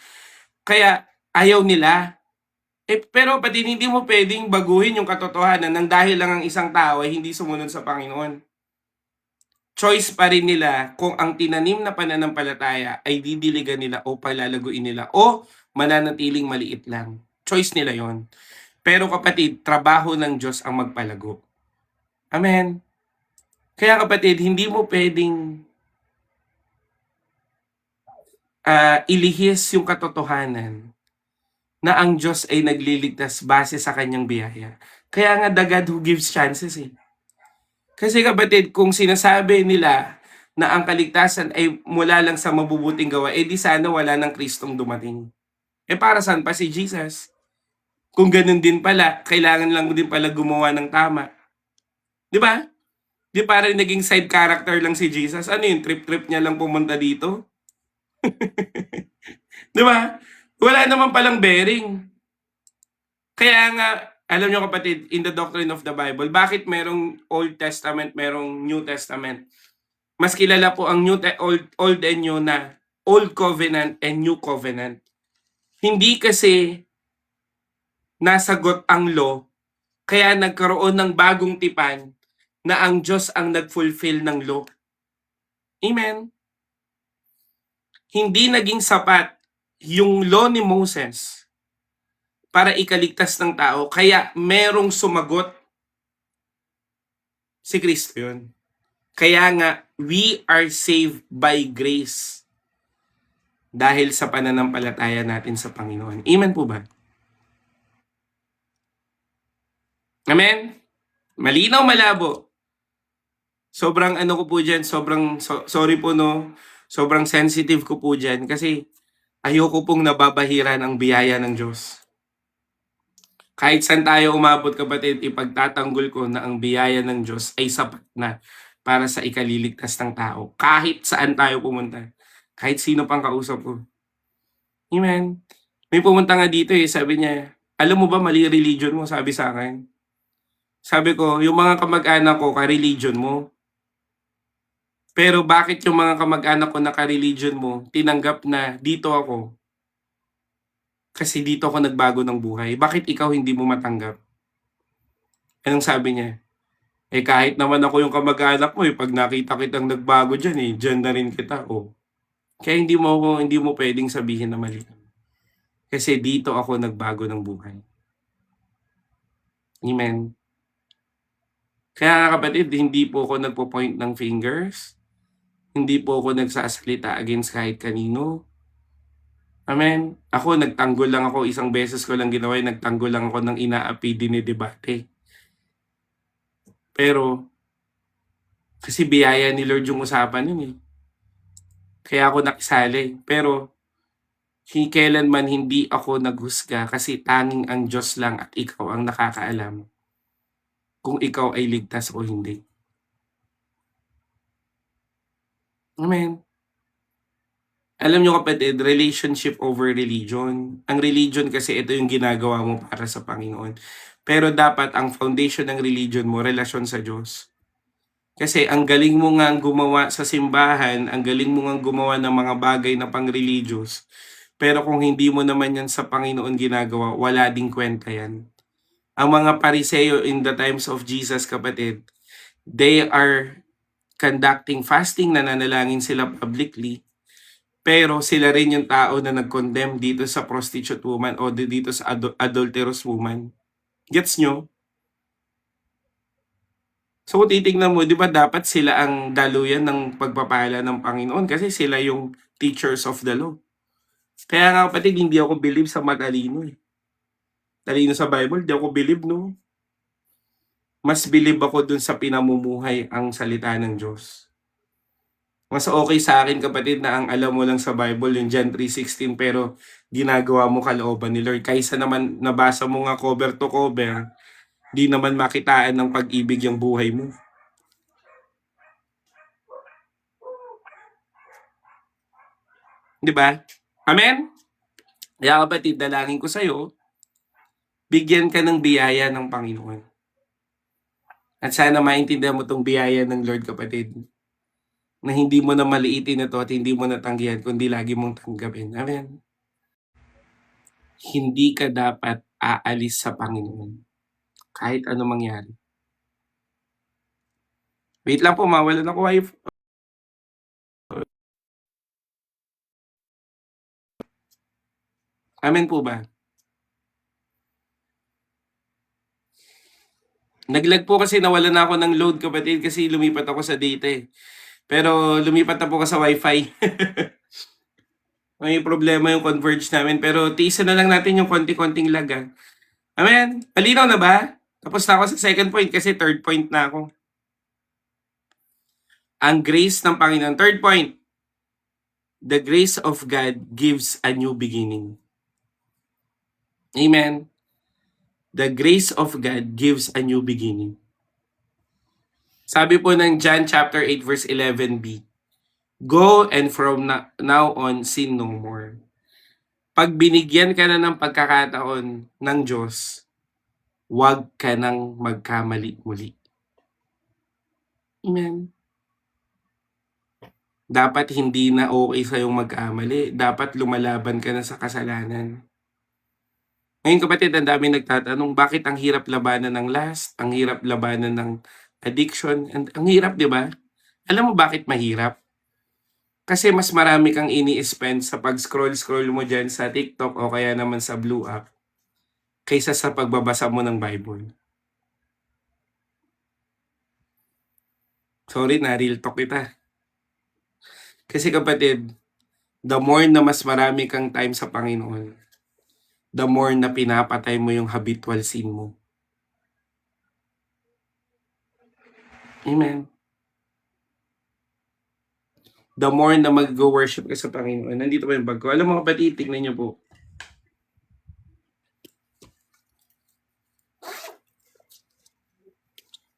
Kaya ayaw nila. Pero pati hindi mo pwedeng baguhin yung katotohanan ng dahil lang ang isang tao ay hindi sumunod sa Panginoon. Choice pa rin nila kung ang tinanim na pananampalataya ay didiligan nila o palalaguin nila o mananatiling maliit lang. Choice nila yon. Pero kapatid, trabaho ng Diyos ang magpalago. Amen. Kaya kapatid, hindi mo pwedeng ilihis yung katotohanan na ang Diyos ay nagliligtas base sa kanyang biyaya. Kaya nga the God who gives chances eh. Kasi kapatid, kung sinasabi nila na ang kaligtasan ay mula lang sa mabubuting gawa, di sana wala ng Kristong dumating. Para saan pa si Jesus? Kung ganun din pala, kailangan lang din pala gumawa ng tama. Di ba? Di parang naging side character lang si Jesus. Ano yung trip-trip niya lang pumunta dito? Di ba? Wala naman palang bearing. Kaya nga, alam nyo kapatid, in the doctrine of the Bible, bakit merong Old Testament, merong New Testament? Mas kilala po ang Old and New na Old Covenant and New Covenant. Hindi kasi nasagot ang law, kaya nagkaroon ng bagong tipan na ang Diyos ang nag-fulfill ng law. Amen? Hindi naging sapat yung law ni Moses para ikaligtas ng tao, kaya merong sumagot, si Kristo yun. Kaya nga, we are saved by grace dahil sa pananampalataya natin sa Panginoon. Amen po ba? Amen? Malinaw, malabo. Sobrang ano ko po dyan, sorry po no, sobrang sensitive ko po dyan kasi ayoko pong nababahiran ang biyaya ng Diyos. Kahit saan tayo umabot, kapatid, ipagtatanggol ko na ang biyaya ng Diyos ay sapat na para sa ikaliligtas ng tao. Kahit saan tayo pumunta. Kahit sino pang kausap ko. Amen. May pumunta nga dito sabi niya, alam mo ba mali religion mo? Sabi sa akin. Sabi ko, yung mga kamag-anak ko, ka-religion mo. Pero bakit yung mga kamag-anak ko na ka-religion mo, tinanggap na dito ako? Kasi dito ako nagbago ng buhay. Bakit ikaw hindi mo matanggap? Anong sabi niya? Kahit naman ako yung kamag-anak mo, pag nakita kitang nagbago dyan, dyan na rin kita. Kaya hindi mo pwedeng sabihin na mali. Kasi dito ako nagbago ng buhay. Amen. Kaya kapatid, hindi po ako nagpo-point ng fingers. Hindi po ako nagsasalita against kahit kanino. Amen. Ako, nagtanggol lang ako. Isang beses ko lang ginawa, nagtanggol lang ako ng inaapi dinidebate. Pero, kasi biyaya ni Lord yung usapan yun Kaya ako nakisali. Pero, kailanman hindi ako naghusga kasi tanging ang Diyos lang at ikaw ang nakakaalam kung ikaw ay ligtas o hindi. Amen. Alam nyo kapatid, relationship over religion. Ang religion kasi ito yung ginagawa mo para sa Panginoon. Pero dapat ang foundation ng religion mo, relasyon sa Diyos. Kasi ang galing mo nga gumawa sa simbahan, ang galing mo nga gumawa ng mga bagay na pang-religious. Pero kung hindi mo naman yan sa Panginoon ginagawa, wala ding kwenta yan. Ang mga Pariseo in the times of Jesus, kapatid, they are conducting fasting, nananalangin sila publicly, pero sila rin yung tao na nag-condemn dito sa prostitute woman o dito sa adulterous woman. Gets nyo? So kung titignan mo, di ba dapat sila ang daluyan ng pagpapala ng Panginoon kasi sila yung teachers of the law. Kaya nga kapatid, hindi ako believe sa matalino Talino sa Bible, di ako believe no. Mas believe ako dun sa pinamumuhay ang salita ng Diyos. Mas okay sa akin kapatid na ang alam mo lang sa Bible yung John 3:16 pero ginagawa mo kalooban ni Lord. Kaysa naman nabasa mo nga cover to cover, di naman makitaan ng pag-ibig yung buhay mo. Di ba? Amen? Kaya kapatid, dalangin ko sa'yo, bigyan ka ng biyaya ng Panginoon. At sana maintindihan mo tong biyaya ng Lord kapatid. Na hindi mo na maliitin ito at hindi mo natanggihan, kundi lagi mong tanggapin. Amen? Hindi ka dapat aalis sa Panginoon. Kahit ano mangyari. Wait lang po, mawalan ako wife. Amen po ba? Naglag po kasi nawalan na ako ng load kapatid kasi lumipat ako sa data Pero lumipat na po ako sa wifi. May problema yung converge namin pero tiisan na lang natin yung konti-konting lag Amen? Malinaw na ba? Tapos na ako sa second point kasi third point na ako. Ang grace ng Panginoon. Third point. The grace of God gives a new beginning. Amen? The grace of God gives a new beginning. Sabi po ng John chapter 8 verse 11b, go and from now on sin no more. Pag binigyan ka na ng pagkakataon ng Diyos, huwag ka nang magkamali muli. Amen. Dapat hindi na okay sa'yong magkamali. Dapat lumalaban ka na sa kasalanan. Ngayon kapatid, ang dami nagtatanong, bakit ang hirap labanan ng lust? Ang hirap labanan ng addiction? Ang hirap, di ba? Alam mo bakit mahirap? Kasi mas marami kang ini-spend sa pag-scroll-scroll mo diyan sa TikTok o kaya naman sa Blue App, kaysa sa pagbabasa mo ng Bible. Sorry na, real talk kita. Kasi kapatid, the more na mas marami kang time sa Panginoon, the more na pinapatay mo yung habitual sin mo. Amen. The more na mag-worship ka sa Panginoon, nandito pa yung bag ko. Alam mo kapatid, tignan niyo po.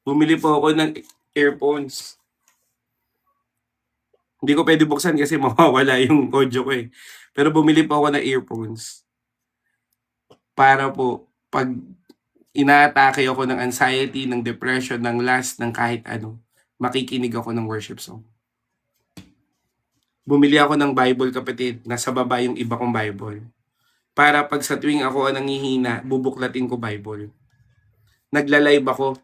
Bumili po ako ng earphones. Hindi ko pwede buksan kasi mawawala yung audio ko eh. Pero bumili po ako ng earphones. Para po, pag inaatake ako ng anxiety, ng depression, ng lust, ng kahit ano, makikinig ako ng worship song. Bumili ako ng Bible kapatid, nasa baba yung iba kong Bible. Para pag sa tuwing ako ang nangihina, bubuklatin ko Bible. Nagla-live ako.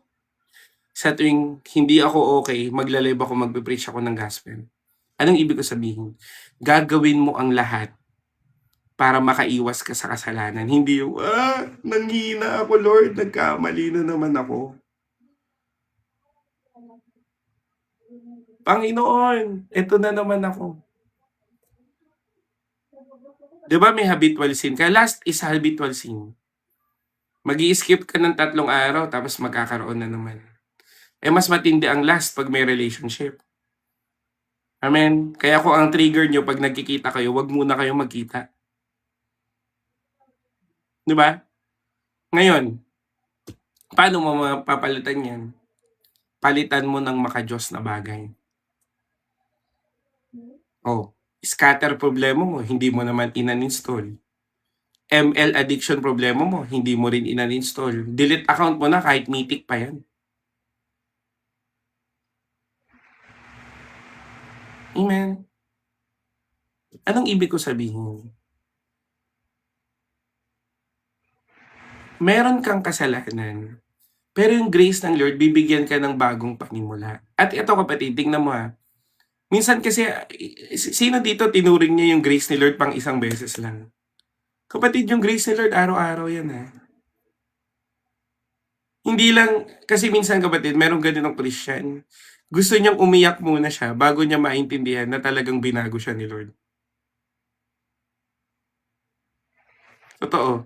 Sa tuwing hindi ako okay, magla-live ako, magpe-preach ako ng gospel. Anong ibig ko sabihin? Gagawin mo ang lahat para makaiwas ka sa kasalanan. Hindi yung, nanghina ako Lord, nagkamali na naman ako. Panginoon, eto na naman ako. Di ba may habitual sin ka? Last is habitual sin. Mag-i-skip ka ng 3 araw tapos magkakaroon na naman. Mas matindi ang last pag may relationship. Amen. Kaya kung ang trigger nyo pag nagkikita kayo, wag muna kayo magkita. Di ba? Ngayon, paano mo mapapalitan yan? Palitan mo ng maka-Diyos na bagay. Scatter problema mo, hindi mo naman inan-install. ML addiction problema mo, hindi mo rin inan-install. Delete account mo na kahit mythic pa yan. Amen. Anong ibig ko sabihin? Meron kang kasalanan, pero yung grace ng Lord, bibigyan ka ng bagong panimula. At ito kapatid, tingnan mo ha. Minsan kasi, sino dito tinuring niya yung grace ni Lord pang isang beses lang? Kapatid, yung grace ni Lord, araw-araw yan ha. Hindi lang, kasi minsan kapatid, meron ganun ng Christian. Gusto niyang umiyak muna siya bago niya maintindihan na talagang binago siya ni Lord. Totoo.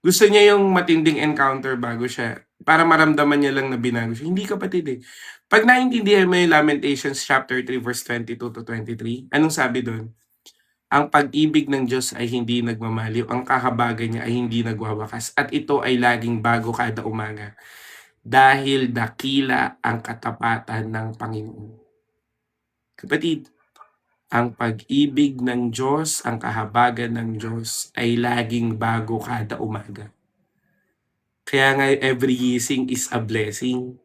Gusto niya yung matinding encounter bago siya, para maramdaman niya lang na binago siya. Hindi kapatid eh. Pag naintindihan mo yung Lamentations chapter 3 verse 22 to 23, anong sabi doon? Ang pag-ibig ng Diyos ay hindi nagmamaliw, ang kahabagan niya ay hindi nagwawakas, at ito ay laging bago kada umaga, dahil dakila ang katapatan ng Panginoon. Kapatid, ang pag-ibig ng Diyos, ang kahabagan ng Diyos ay laging bago kada umaga. Kaya nga every gising is a blessing.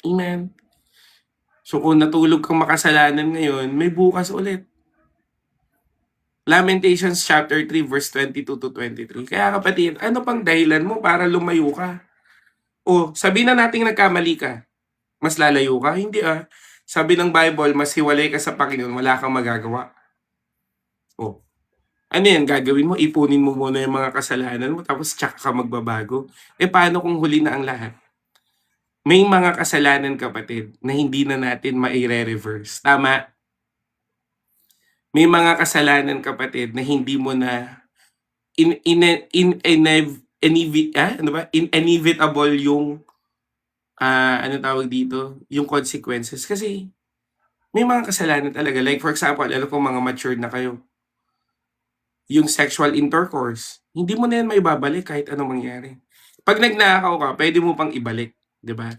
Amen. So kung natulog kang makasalanan ngayon, may bukas ulit. Lamentations chapter 3 verse 22 to 23. Kaya kapatid, ano pang dahilan mo para lumayo ka? O sabihin na natin nagkamali ka, mas lalayo ka? Hindi ah. Sabi ng Bible, mas hiwalay ka sa Panginoon, wala kang magagawa. O, ano yan gagawin mo? Ipunin mo muna yung mga kasalanan mo tapos tsaka ka magbabago. Paano kung huli na ang lahat? May mga kasalanan kapatid na hindi na natin maire-reverse. Tama? May mga kasalanan kapatid na hindi mo na inevitable yung ano tawag dito, yung consequences. Kasi may mga kasalanan talaga. Like for example, alam ko mga matured na kayo. Yung sexual intercourse, hindi mo na yan maibabalik kahit anong mangyari. Pag nagnakaw ka, pwede mo pang ibalik, di ba?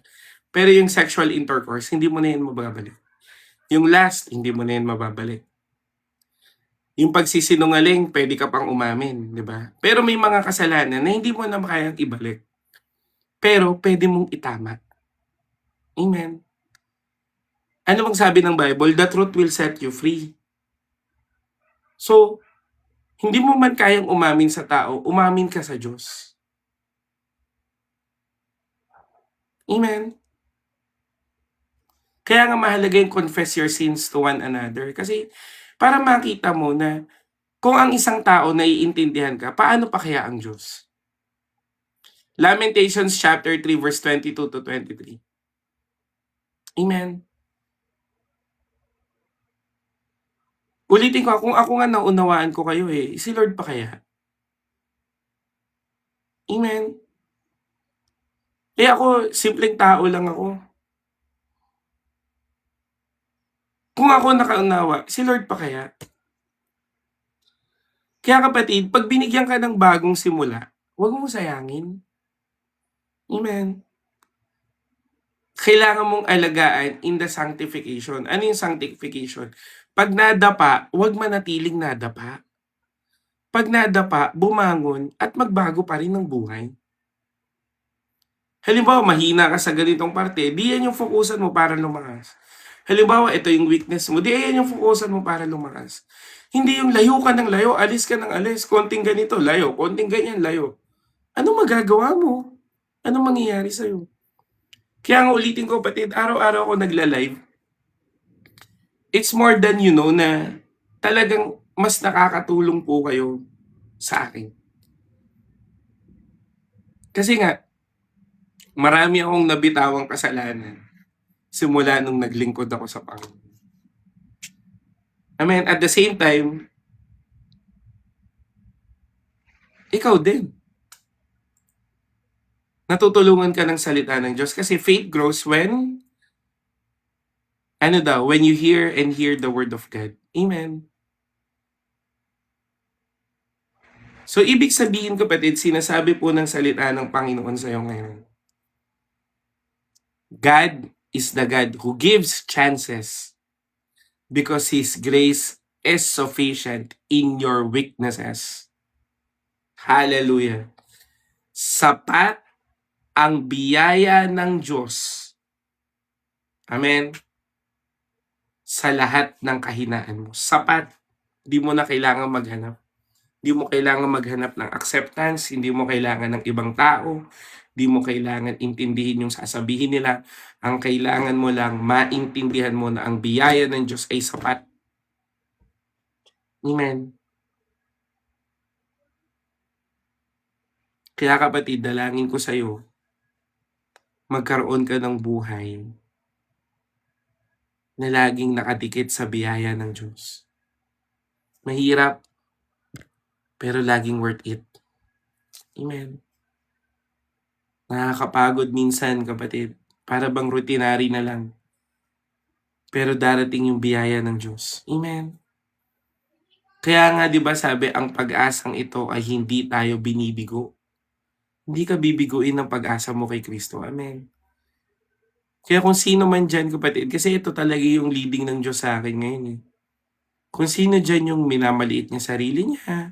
Pero yung sexual intercourse, hindi mo na yan mababalik. Yung last, hindi mo na yan mababalik. Yung pagsisinungaling, pwede ka pang umamin, di ba? Pero may mga kasalanan na hindi mo na makayang ibalik. Pero pwede mong itama. Amen. Ano bang sabi ng Bible? The truth will set you free. So, hindi mo man kayang umamin sa tao, umamin ka sa Diyos. Amen. Kaya nga mahalaga yung confess your sins to one another. Kasi para makita mo na kung ang isang tao naiintindihan ka, paano pa kaya ang Diyos? Lamentations chapter 3 verse 22 to 23. Amen. Ulitin ko, kung ako nga naunawaan ko kayo si Lord pa kaya? Amen. Ako, simpleng tao lang ako. Kung ako nakaunawa, si Lord pa kaya? Kaya kapatid, pag binigyan ka ng bagong simula, huwag mong sayangin. Amen. Kailangan mong alagaan in the sanctification. Ano yung sanctification? Pag nadapa, huwag manatiling nadapa. Pag nadapa, bumangon at magbago pa rin ng buhay. Halimbawa, mahina ka sa ganitong parte, di yan yung fokusan mo para lumakas. Halimbawa, ito yung weakness mo, di yan yung fokusan mo para lumakas. Hindi yung layo ka ng layo, alis ka ng alis, konting ganito, layo, konting ganyan, layo. Ano magagawa mo? Ano mangyayari sa'yo? Kaya nga ulitin ko, kapatid, araw-araw ako nagla-live. It's more than na talagang mas nakakatulong po kayo sa akin. Kasi nga, marami akong nabitawang kasalanan simula nung naglingkod ako sa Panginoon. Amen. At the same time, ikaw din. Natutulungan ka ng salita ng Diyos kasi faith grows when when you hear and hear the word of God. Amen. So, ibig sabihin, kapatid, sinasabi po ng salita ng Panginoon sa iyo ngayon. God is the God who gives chances because His grace is sufficient in your weaknesses. Hallelujah. Sapat ang biyaya ng Diyos. Amen. Sa lahat ng kahinaan mo. Sapat. Di mo na kailangan maghanap. Di mo kailangan maghanap ng acceptance. Hindi mo kailangan ng ibang tao. Di mo kailangan intindihin yung sasabihin nila. Ang kailangan mo lang maintindihan mo na ang biyaya ng Diyos ay sapat. Amen. Kaya kapatid, dalangin ko sa iyo, magkaroon ka ng buhay na laging nakadikit sa biyaya ng Diyos. Mahirap, pero laging worth it. Amen. Nakakapagod minsan, kapatid. Para bang routinary na lang. Pero darating yung biyaya ng Diyos. Amen. Kaya nga 'di ba sabi, ang pag-asang ito ay hindi tayo binibigo. Hindi ka bibiguin ng pag-asa mo kay Kristo. Amen. Kaya kung sino man dyan, kapatid, kasi ito talaga yung leading ng Diyos sa akin ngayon. Kung sino dyan yung minamaliit niya sarili niya,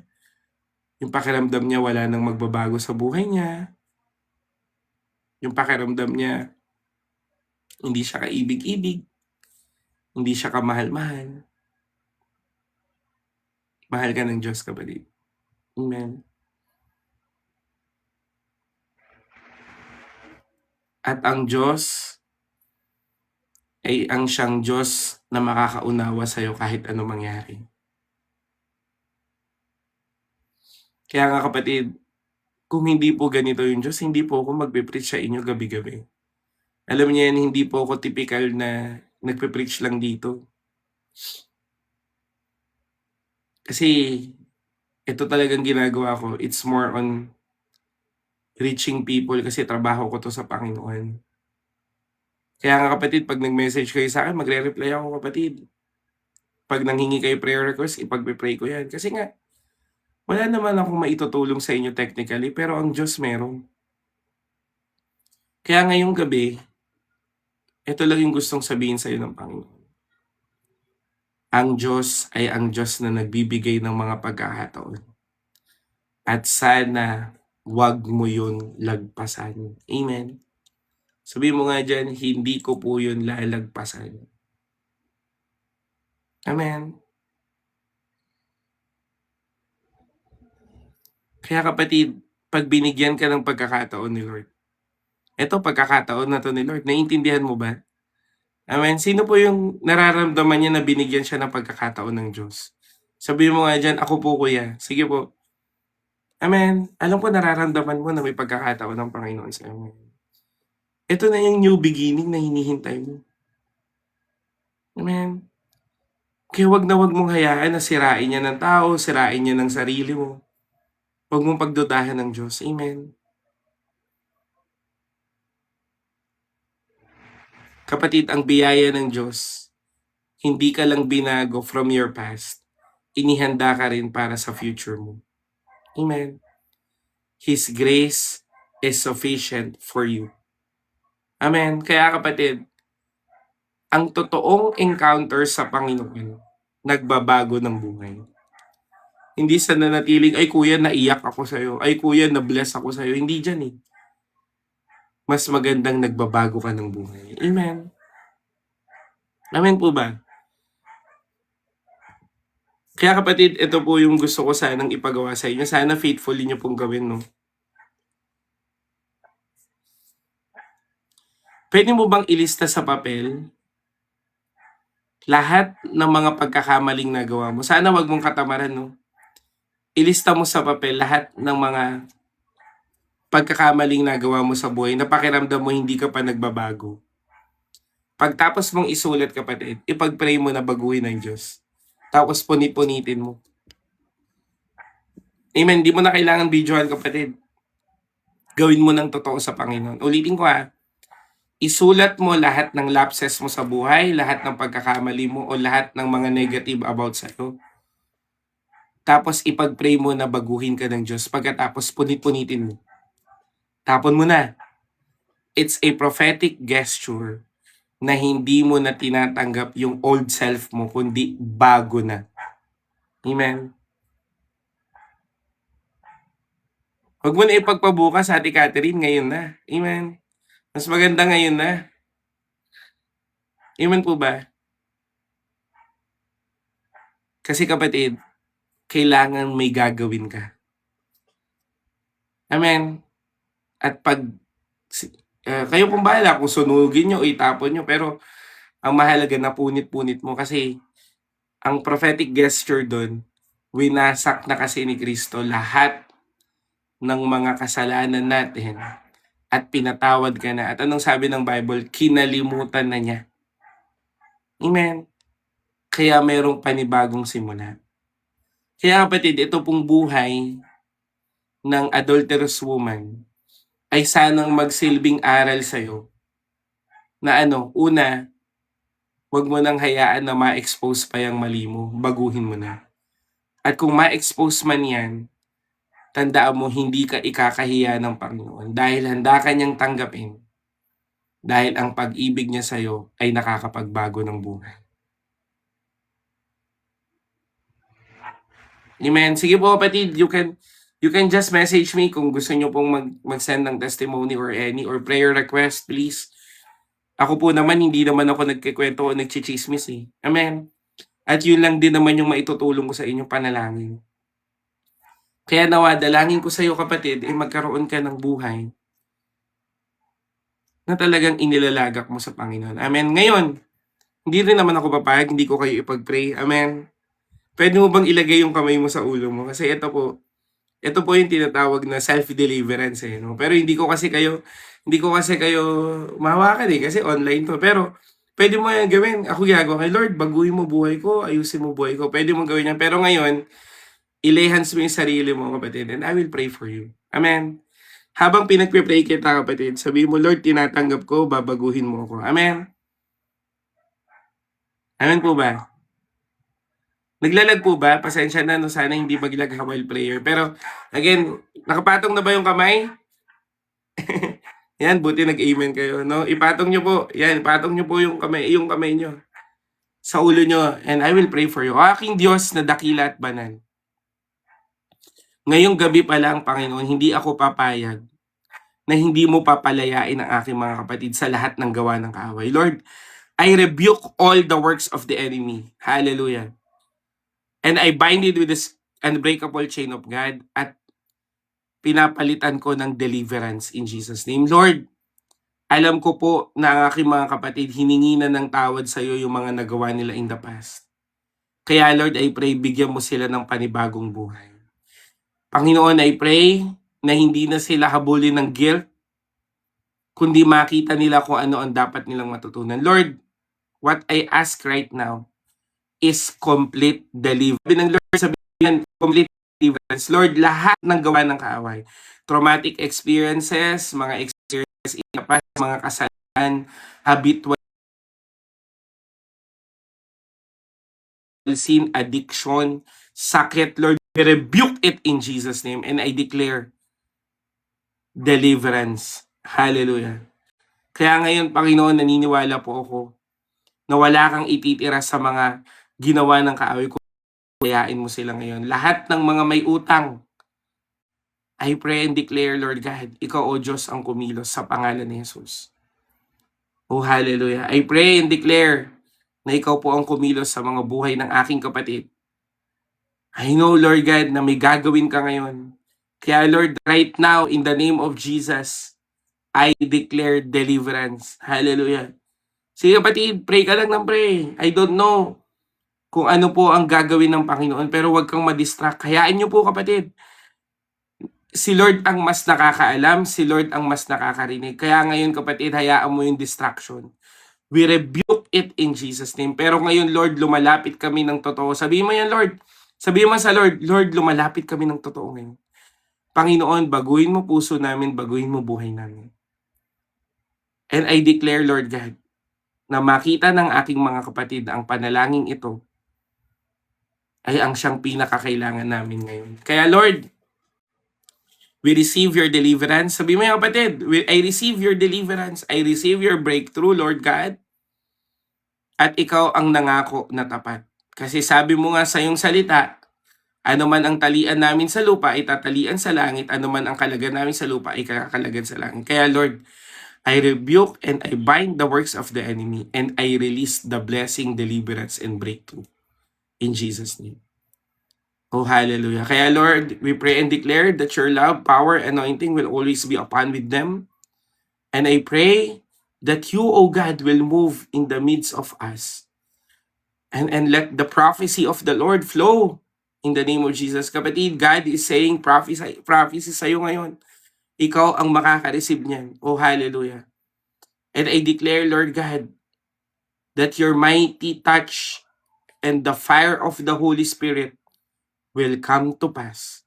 yung pakiramdam niya wala nang magbabago sa buhay niya, yung pakiramdam niya hindi siya kaibig-ibig, hindi siya kamahal-mahal. Mahal ka ng Diyos, kapatid. Amen. At ang Diyos ay ang siyang Diyos na makakaunawa sa'yo kahit ano mangyari. Kaya nga, kapatid, kung hindi po ganito yung Diyos, hindi po ako magpe-preach sa inyo gabi-gabi. Alam niyo yan, hindi po ako typical na nagpe-preach lang dito. Kasi ito talagang ginagawa ko, it's more on reaching people kasi trabaho ko to sa Panginoon. Kaya nga, kapatid, pag nag-message kayo sa akin, magre-reply ako, kapatid. Pag nanghingi kayo prayer request, ipagpe-pray ko yan. Kasi nga, wala naman akong maitutulong sa inyo technically, pero ang Diyos meron. Kaya ngayong gabi, ito lang yung gustong sabihin sa iyo ng Panginoon. Ang Diyos ay ang Diyos na nagbibigay ng mga pagkakataon. At sana wag mo yun lagpasan. Amen. Sabi mo nga dyan, hindi ko po yun lalagpasan. Amen. Kaya kapatid, pag binigyan ka ng pagkakataon ni Lord, eto pagkakataon na to ni Lord, naiintindihan mo ba? Amen. Sino po yung nararamdaman niya na binigyan siya ng pagkakataon ng Diyos? Sabihin mo nga diyan, "Ako po kuya." Sige po. Amen. Alam ko nararamdaman mo na may pagkakataon ng Panginoon sa'yo. Ito na yung new beginning na hinihintay mo. Amen. Kaya wag na wag mong hayaan na sirain niya ng tao, sirain niya ng sarili mo. Wag mong pagdudahan ng Diyos. Amen. Kapatid, ang biyaya ng Diyos, hindi ka lang binago from your past, inihanda ka rin para sa future mo. Amen. His grace is sufficient for you. Amen. Kaya kapatid, ang totoong encounter sa Panginoon, nagbabago ng buhay. Hindi sa nanatiling, "Ay kuya, naiyak ako sa'yo. Ay kuya, na-bless ako sa'yo." Hindi dyan eh. Mas magandang nagbabago ka ng buhay. Amen. Amen po ba? Kaya kapatid, ito po yung gusto ko sanang ipagawa sa inyo. Sana faithfully nyo pong gawin, no? Pwede mo bang ilista sa papel lahat ng mga pagkakamaling nagawa mo? Sana wag mong katamaran, no? Ilista mo sa papel lahat ng mga pagkakamaling nagawa mo sa buhay na pakiramdam mo hindi ka pa nagbabago. Pagtapos mong isulat, kapatid, ipag-pray mo na baguhin ng Diyos. Tapos punit-punitin mo. Amen. Di mo na kailangan videohan, kapatid. Gawin mo ng totoo sa Panginoon. Ulitin ko isulat mo lahat ng lapses mo sa buhay, lahat ng pagkakamali mo, o lahat ng mga negative about sa'yo. Tapos ipag-pray mo na baguhin ka ng Diyos. Pagkatapos punit-punitin mo. Tapon mo na. It's a prophetic gesture na hindi mo na tinatanggap yung old self mo, kundi bago na. Amen. Huwag mo na ipagpabukas, Ate Catherine, ngayon na. Amen. Mas maganda ngayon na. Amen po ba? Kasi kapatid, kailangan may gagawin ka. Amen. At pag kayo pong bahala kung sunugin nyo o itapon nyo, pero ang mahalaga na punit-punit mo kasi ang prophetic gesture doon, winasak na kasi ni Kristo lahat ng mga kasalanan natin at pinatawad ka na. At anong sabi ng Bible? Kinalimutan na niya. Amen. Kaya merong panibagong simula. Kaya kapatid, ito pong buhay ng adulterous woman ay sanang magsilbing aral sa'yo na una, wag mo nang hayaan na ma-expose pa yung mali mo, baguhin mo na. At kung ma-expose man yan, tandaan mo hindi ka ikakahiya ng Panginoon dahil handa ka niyang tanggapin dahil ang pag-ibig niya sa'yo ay nakakapagbago ng buhay. Amen. Sige po kapatid, you can just message me kung gusto niyo pong mag-send ng testimony or any or prayer request, please. Ako po naman, hindi naman ako nagkikwento o nagchichismis eh. Amen. At yun lang din naman yung maitutulong ko sa inyong panalangin. Kaya nawa, dalangin ko sa iyo kapatid, magkaroon ka ng buhay na talagang inilalagak mo sa Panginoon. Amen. Ngayon, hindi rin naman ako papayag, hindi ko kayo ipag-pray. Amen. Pwede mo bang ilagay yung kamay mo sa ulo mo? Kasi ito po yung tinatawag na self-deliverance eh. No? Pero hindi ko kasi kayo mahawakan eh, kasi online to. Pero pwede mo yan gawin. Ako gagawa kay Lord, baguhin mo buhay ko, ayusin mo buhay ko. Pwede mo gawin yan. Pero ngayon, ilay hands mo yung sarili mo, kapatid, and I will pray for you. Amen. Habang pinagpipray kita, kapatid, sabihin mo, Lord, tinatanggap ko, babaguhin mo ako. Amen. Amen po ba? Naglalag po ba? Pasensya na, no? Sana hindi maglag while prayer. Pero, again, nakapatong na ba yung kamay? Yan, buti nag-amen kayo, no? Ipatong nyo po. Yan, ipatong nyo po yung kamay nyo sa ulo nyo, and I will pray for you. O aking Diyos na dakila at banal. Ngayong gabi pa lang, Panginoon, hindi ako papayag na hindi mo papalayain ang aking mga kapatid sa lahat ng gawa ng kaaway. Lord, I rebuke all the works of the enemy. Hallelujah. And I bind it with this unbreakable chain of God at pinapalitan ko ng deliverance in Jesus' name. Lord, Alam ko po na ang aking mga kapatid, hiningi na ng tawad sa'yo yung mga nagawa nila in the past. Kaya Lord, I pray, bigyan mo sila ng panibagong buhay. Panginoon, I pray na hindi na sila habulin ng guilt, kundi makita nila kung ano ang dapat nilang matutunan. Lord, what I ask right now is complete deliverance. Sabi ng Lord, sabihin, complete deliverance. Lord, lahat ng gawa ng kaaway, traumatic experiences, mga experiences in the past, mga kasalanan, habitual sin, addiction, sakit, Lord, we rebuke it in Jesus' name and I declare deliverance. Hallelujah. Kaya ngayon, Panginoon, naniniwala po ako na wala kang ititira sa mga ginawa ng kaaway ko. Kayain mo sila ngayon. Lahat ng mga may utang, I pray and declare, Lord God, ikaw, O Diyos, ang kumilos sa pangalan ni Jesus. Oh, hallelujah. I pray and declare na ikaw po ang kumilos sa mga buhay ng aking kapatid. I know, Lord God, na may gagawin ka ngayon. Kaya, Lord, right now, in the name of Jesus, I declare deliverance. Hallelujah. Sige kapatid, pray ka lang ng pray. I don't know kung ano po ang gagawin ng Panginoon, pero huwag kang madistract. Hayaan niyo po kapatid. Si Lord ang mas nakakaalam, si Lord ang mas nakakarinig. Kaya ngayon kapatid, hayaan mo yung distraction. We rebuke it in Jesus' name. Pero ngayon Lord, lumalapit kami ng totoo. Sabihin mo yan Lord. Sabihin mo sa Lord, Lord, lumalapit kami ng totoo ngayon. Panginoon, baguhin mo puso namin, baguhin mo buhay namin. And I declare Lord God, na makita ng aking mga kapatid ang panalangin ito ay ang siyang pinakakailangan namin ngayon. Kaya Lord, we receive your deliverance. Sabi mo yung kapatid, I receive your deliverance. I receive your breakthrough, Lord God. At ikaw ang nangako na tapat. Kasi sabi mo nga sa iyong salita, ano man ang talian namin sa lupa, itatalian sa langit. Ano man ang kalagan namin sa lupa, ikakalagan sa langit. Kaya Lord, I rebuke and I bind the works of the enemy and I release the blessing, deliverance, and breakthrough. In Jesus' name. Oh, hallelujah. Kaya Lord, we pray and declare that your love, power, anointing will always be upon with them. And I pray that you, O God, will move in the midst of us. And let the prophecy of the Lord flow in the name of Jesus. Kapatid, God is saying prophecy sa'yo ngayon. Ikaw ang makaka-receive niyan. Oh, hallelujah. And I declare, Lord God, that your mighty touch and the fire of the Holy Spirit will come to pass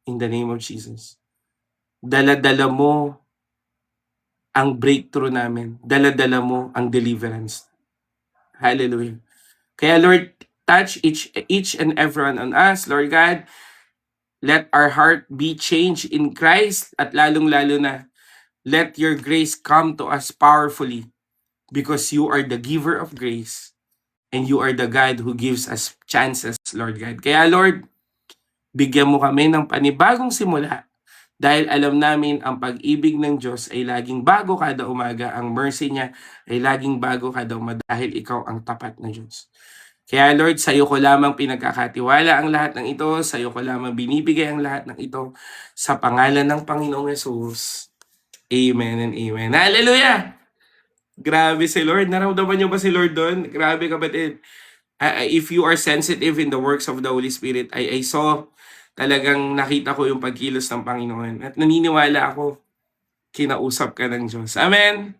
in the name of Jesus. Dala-dala mo ang breakthrough namin. Dala-dala mo ang deliverance. Hallelujah. Kaya Lord, touch each and everyone on us, Lord God. Let our heart be changed in Christ at lalong-lalo na, let your grace come to us powerfully because you are the giver of grace and you are the God who gives us chances, Lord God. Kaya Lord, bigyan mo kami ng panibagong simula dahil alam namin ang pag-ibig ng Diyos ay laging bago kada umaga. Ang mercy niya ay laging bago kada umaga dahil ikaw ang tapat na Diyos. Kaya Lord, sa iyo ko lamang pinagkakatiwala ang lahat ng ito. Sa iyo ko lamang binibigay ang lahat ng ito. Sa pangalan ng Panginoong Yesus. Amen and amen. Hallelujah! Grabe si Lord. Naramdaman niyo ba si Lord doon? Grabe kapatid. If you are sensitive in the works of the Holy Spirit, I saw, talagang nakita ko yung pagkilos ng Panginoon. At naniniwala ako, kinausap ka ng Diyos. Amen!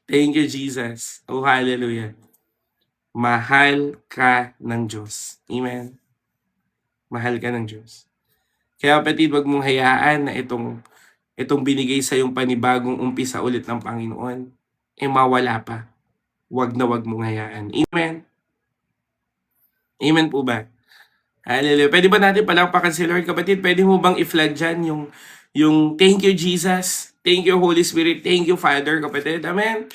Thank you, Jesus. Oh, hallelujah. Mahal ka ng Diyos. Amen? Mahal ka ng Diyos. Kaya kapatid, wag mong hayaan na itong binigay sa yung panibagong umpisa ulit ng Panginoon, mawala pa. Wag na wag mong hayaan. Amen? Amen po ba? Hallelujah. Pwede ba natin palakpakan si Lord? Kapatid, pwede mo bang i-flag dyan yung thank you Jesus, thank you Holy Spirit, thank you Father, kapatid. Amen?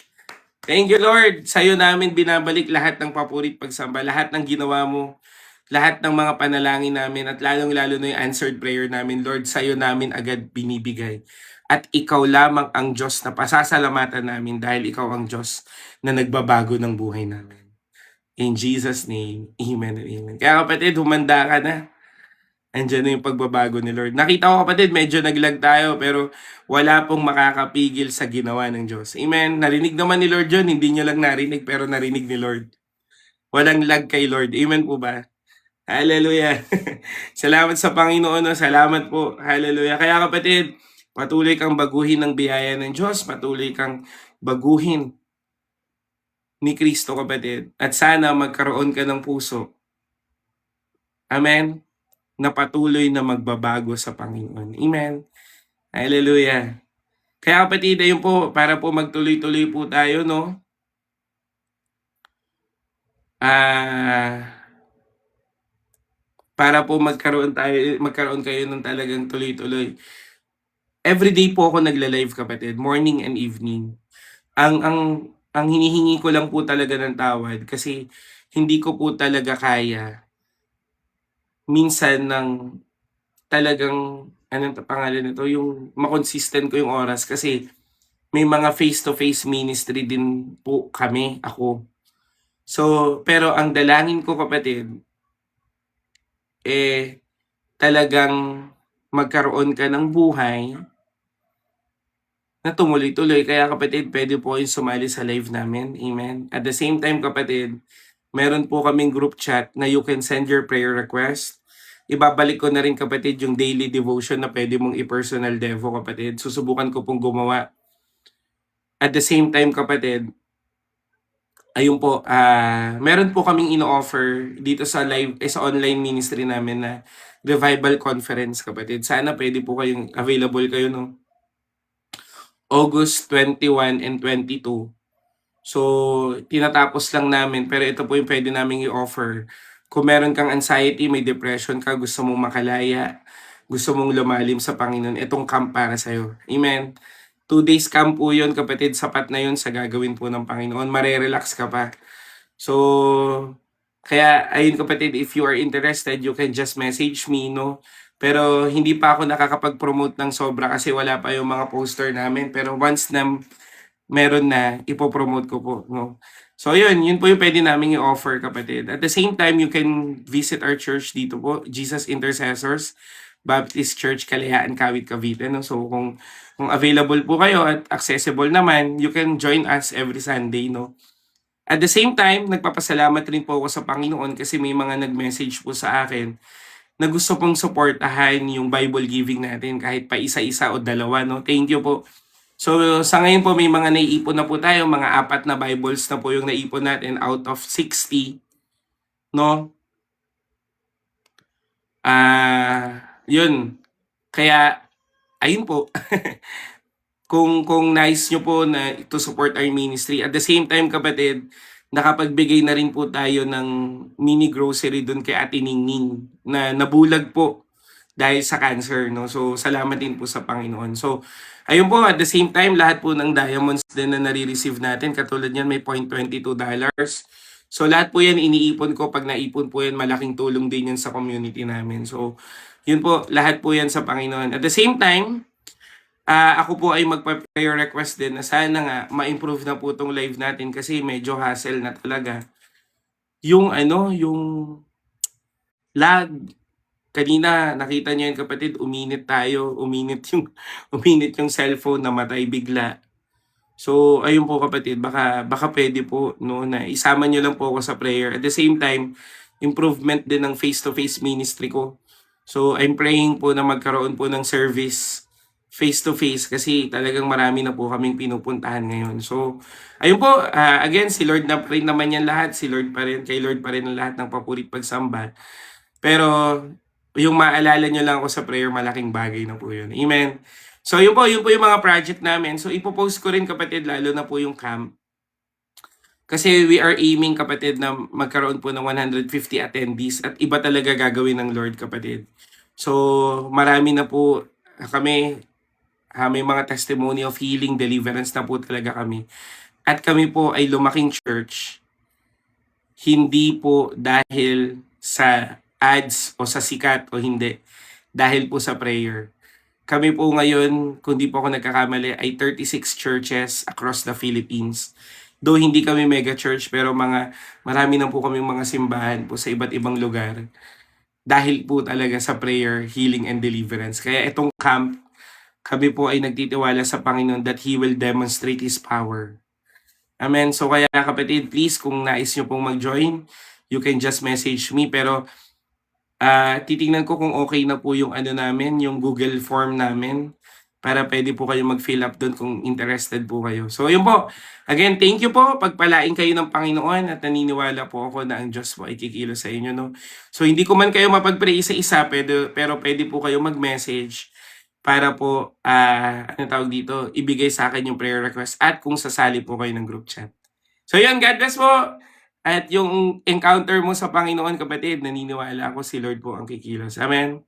Thank you Lord. Sa'yo namin binabalik lahat ng papurit pagsamba, lahat ng ginawa mo, lahat ng mga panalangin namin, at lalong-lalo na yung answered prayer namin. Lord, sa'yo namin agad binibigay. At ikaw lamang ang Diyos na pasasalamatan namin dahil ikaw ang Diyos na nagbabago ng buhay namin. In Jesus' name, amen and amen. Kaya kapatid, humanda ka na. Andiyan na yung pagbabago ni Lord. Nakita ko kapatid, medyo naglag tayo pero wala pong makakapigil sa ginawa ng Diyos. Amen. Narinig naman ni Lord yun, hindi nyo lang narinig pero narinig ni Lord. Walang lag kay Lord. Amen po ba? Hallelujah. Salamat sa Panginoon. No? Salamat po. Hallelujah. Kaya kapatid, patuloy kang baguhin ng biyaya ng Diyos. Patuloy kang baguhin ni Kristo kapatid. At sana magkaroon ka ng puso. Amen. Na patuloy na magbabago sa Panginoon. Amen. Hallelujah. Kaya kapatid, ayun po, para po magtuloy-tuloy po tayo, no? Para po magkaroon kayo ng talagang tuloy-tuloy. Everyday po ako nagla-live kapatid, morning and evening. Ang hinihingi ko lang po talaga ng tawad kasi hindi ko po talaga kaya minsan ng talagang anong pangalan nito, yung makonsistent ko yung oras kasi may mga face-to-face ministry din po kami, ako. So, pero ang dalangin ko kapatid, talagang magkaroon ka ng buhay na tumuloy-tuloy. Kaya kapatid, pwede po kayong sumali sa live namin. Amen. At the same time kapatid, meron po kaming group chat na you can send your prayer request. Ibabalik ko na rin kapatid yung daily devotion na pwede mong i-personal devo kapatid. Susubukan ko pong gumawa. At the same time kapatid, ayun po, meron po kaming ino-offer dito sa live, sa online ministry namin na revival conference kapatid. Sana pwede po kayong available kayo no August 21 and 22. So, tinatapos lang namin pero ito po yung pwede naming i-offer. Kung meron kang anxiety, may depression ka, gusto mong makalaya, gusto mong lumalim sa Panginoon, itong camp para sa'yo. Amen. 2 days camp po yun, kapatid. Sapat na yun sa gagawin po ng Panginoon. Marerelax ka pa. So, kaya ayun kapatid, if you are interested, you can just message me, no? Pero hindi pa ako nakakapag-promote ng sobra kasi wala pa yung mga poster namin. Pero once na meron na, ipopromote ko po, no? So yun po yung pwede namin i-offer kapatid. At the same time, you can visit our church dito po, Jesus Intercessors Baptist Church, Kalayaan, Kawit, Cavite. No? So kung available po kayo at accessible naman, you can join us every Sunday. No? At the same time, nagpapasalamat rin po ako sa Panginoon kasi may mga nag-message po sa akin na gusto pong supportahan yung Bible giving natin kahit pa isa-isa o dalawa. No? Thank you po. So sa ngayon po may mga naiipon na po tayo, mga 4 na Bibles na po yung naipon natin out of 60, no? Yun. Kaya ayun po. kung nice nyo po na to support our ministry. At the same time kapatid, nakapagbigay na rin po tayo ng mini grocery doon kay Ate Ningning na nabulag po dahil sa cancer, no? So, salamat din po sa Panginoon. So, ayun po, at the same time, lahat po ng diamonds din na nare-receive natin, katulad niyan, may $0.22. So, lahat po yan, iniipon ko. Pag naipon po yan, malaking tulong din yan sa community namin. So, yun po, lahat po yan sa Panginoon. At the same time, ako po ay magpa-prayer request din na sana nga ma-improve na po itong live natin kasi medyo hassle na talaga. Yung lag, kanina nakita niyo yan kapatid, uminit yung cellphone, namatay bigla. So ayun po kapatid, baka pwede po no na isama niyo lang po ako sa prayer. At the same time, improvement din ng face-to-face ministry ko. So I'm praying po na magkaroon po ng service face-to-face kasi talagang marami na po kaming pinupuntahan ngayon. So ayun po, again, si Lord na rin naman yan lahat. Si Lord pa rin, kay Lord pa rin ang lahat ng papurit pagsamba. Pero yung maalala nyo lang ako sa prayer, malaking bagay na po yun. Amen. So yun po yung mga project namin. So ipopost ko rin kapatid, lalo na po yung camp. Kasi we are aiming kapatid na magkaroon po ng 150 attendees at iba talaga gagawin ng Lord kapatid. So marami na po kami, may mga testimony of healing, deliverance na po talaga kami. At kami po ay lumaking church, hindi po dahil sa ads o sa sikat o hindi, dahil po sa prayer. Kami po ngayon, kung di po ako nagkakamali, ay 36 churches across the Philippines. Though hindi kami mega church, pero marami na po kami mga simbahan po sa iba't ibang lugar dahil po talaga sa prayer, healing, and deliverance. Kaya itong camp, kami po ay nagtitiwala sa Panginoon that He will demonstrate His power. Amen. So kaya kapatid, please kung nais nyo pong mag-join, you can just message me. Pero titingnan ko kung okay na po yung ano namin, yung Google form namin para pwede po kayo mag-fill up doon kung interested po kayo. So yun po. Again, thank you po. Pagpalain kayo ng Panginoon at naniniwala po ako na ang Diyos po ay kikilos sa inyo. No? So hindi ko man kayo mapag-pray isa-isa, pero pwede po kayo mag-message para po, ano tawag dito, ibigay sa akin yung prayer request at kung sasali po kayo ng group chat. So yun, God bless po. At yung encounter mo sa Panginoon, kapatid, naniniwala ako si Lord po ang kikilos. Amen.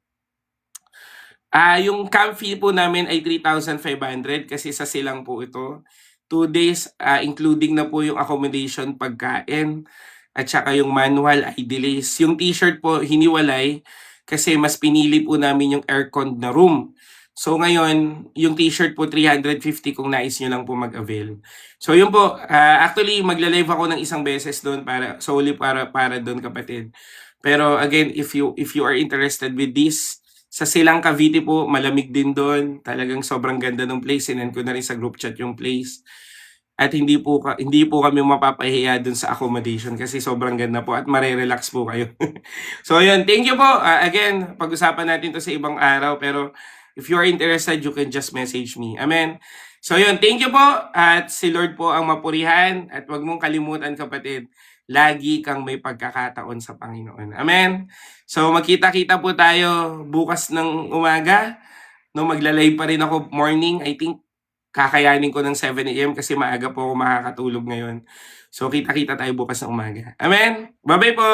Yung camp fee po namin ay 3,500 kasi sa silang po ito. 2 days, including na po yung accommodation, pagkain, at saka yung manual ay delays. Yung t-shirt po, hiniwalay kasi mas pinili po namin yung aircon na room. So ngayon, yung t-shirt po 350 kung nais nyo lang po mag-avail. So yun po, actually magla-live ako ng isang beses doon para solely para doon, kapatid. Pero again, if you are interested with this, sa Silang Cavite po, malamig din doon. Talagang sobrang ganda ng place. Sinend ko na rin sa group chat yung place. At hindi po kami mapapahiya dun sa accommodation kasi sobrang ganda po at mare-relax po kayo. So yun, thank you po. Again, pag-usapan natin to sa ibang araw, pero if you are interested, you can just message me. Amen. So yun, thank you po at si Lord po ang mapurihan at wag mong kalimutan, kapatid, lagi kang may pagkakataon sa Panginoon. Amen. So magkita-kita po tayo bukas ng umaga. No, magla-live pa rin ako morning. I think kakayanin ko ng 7 AM kasi maaga po ako makakatulog ngayon. So kita-kita tayo bukas ng umaga. Amen. Bye-bye po.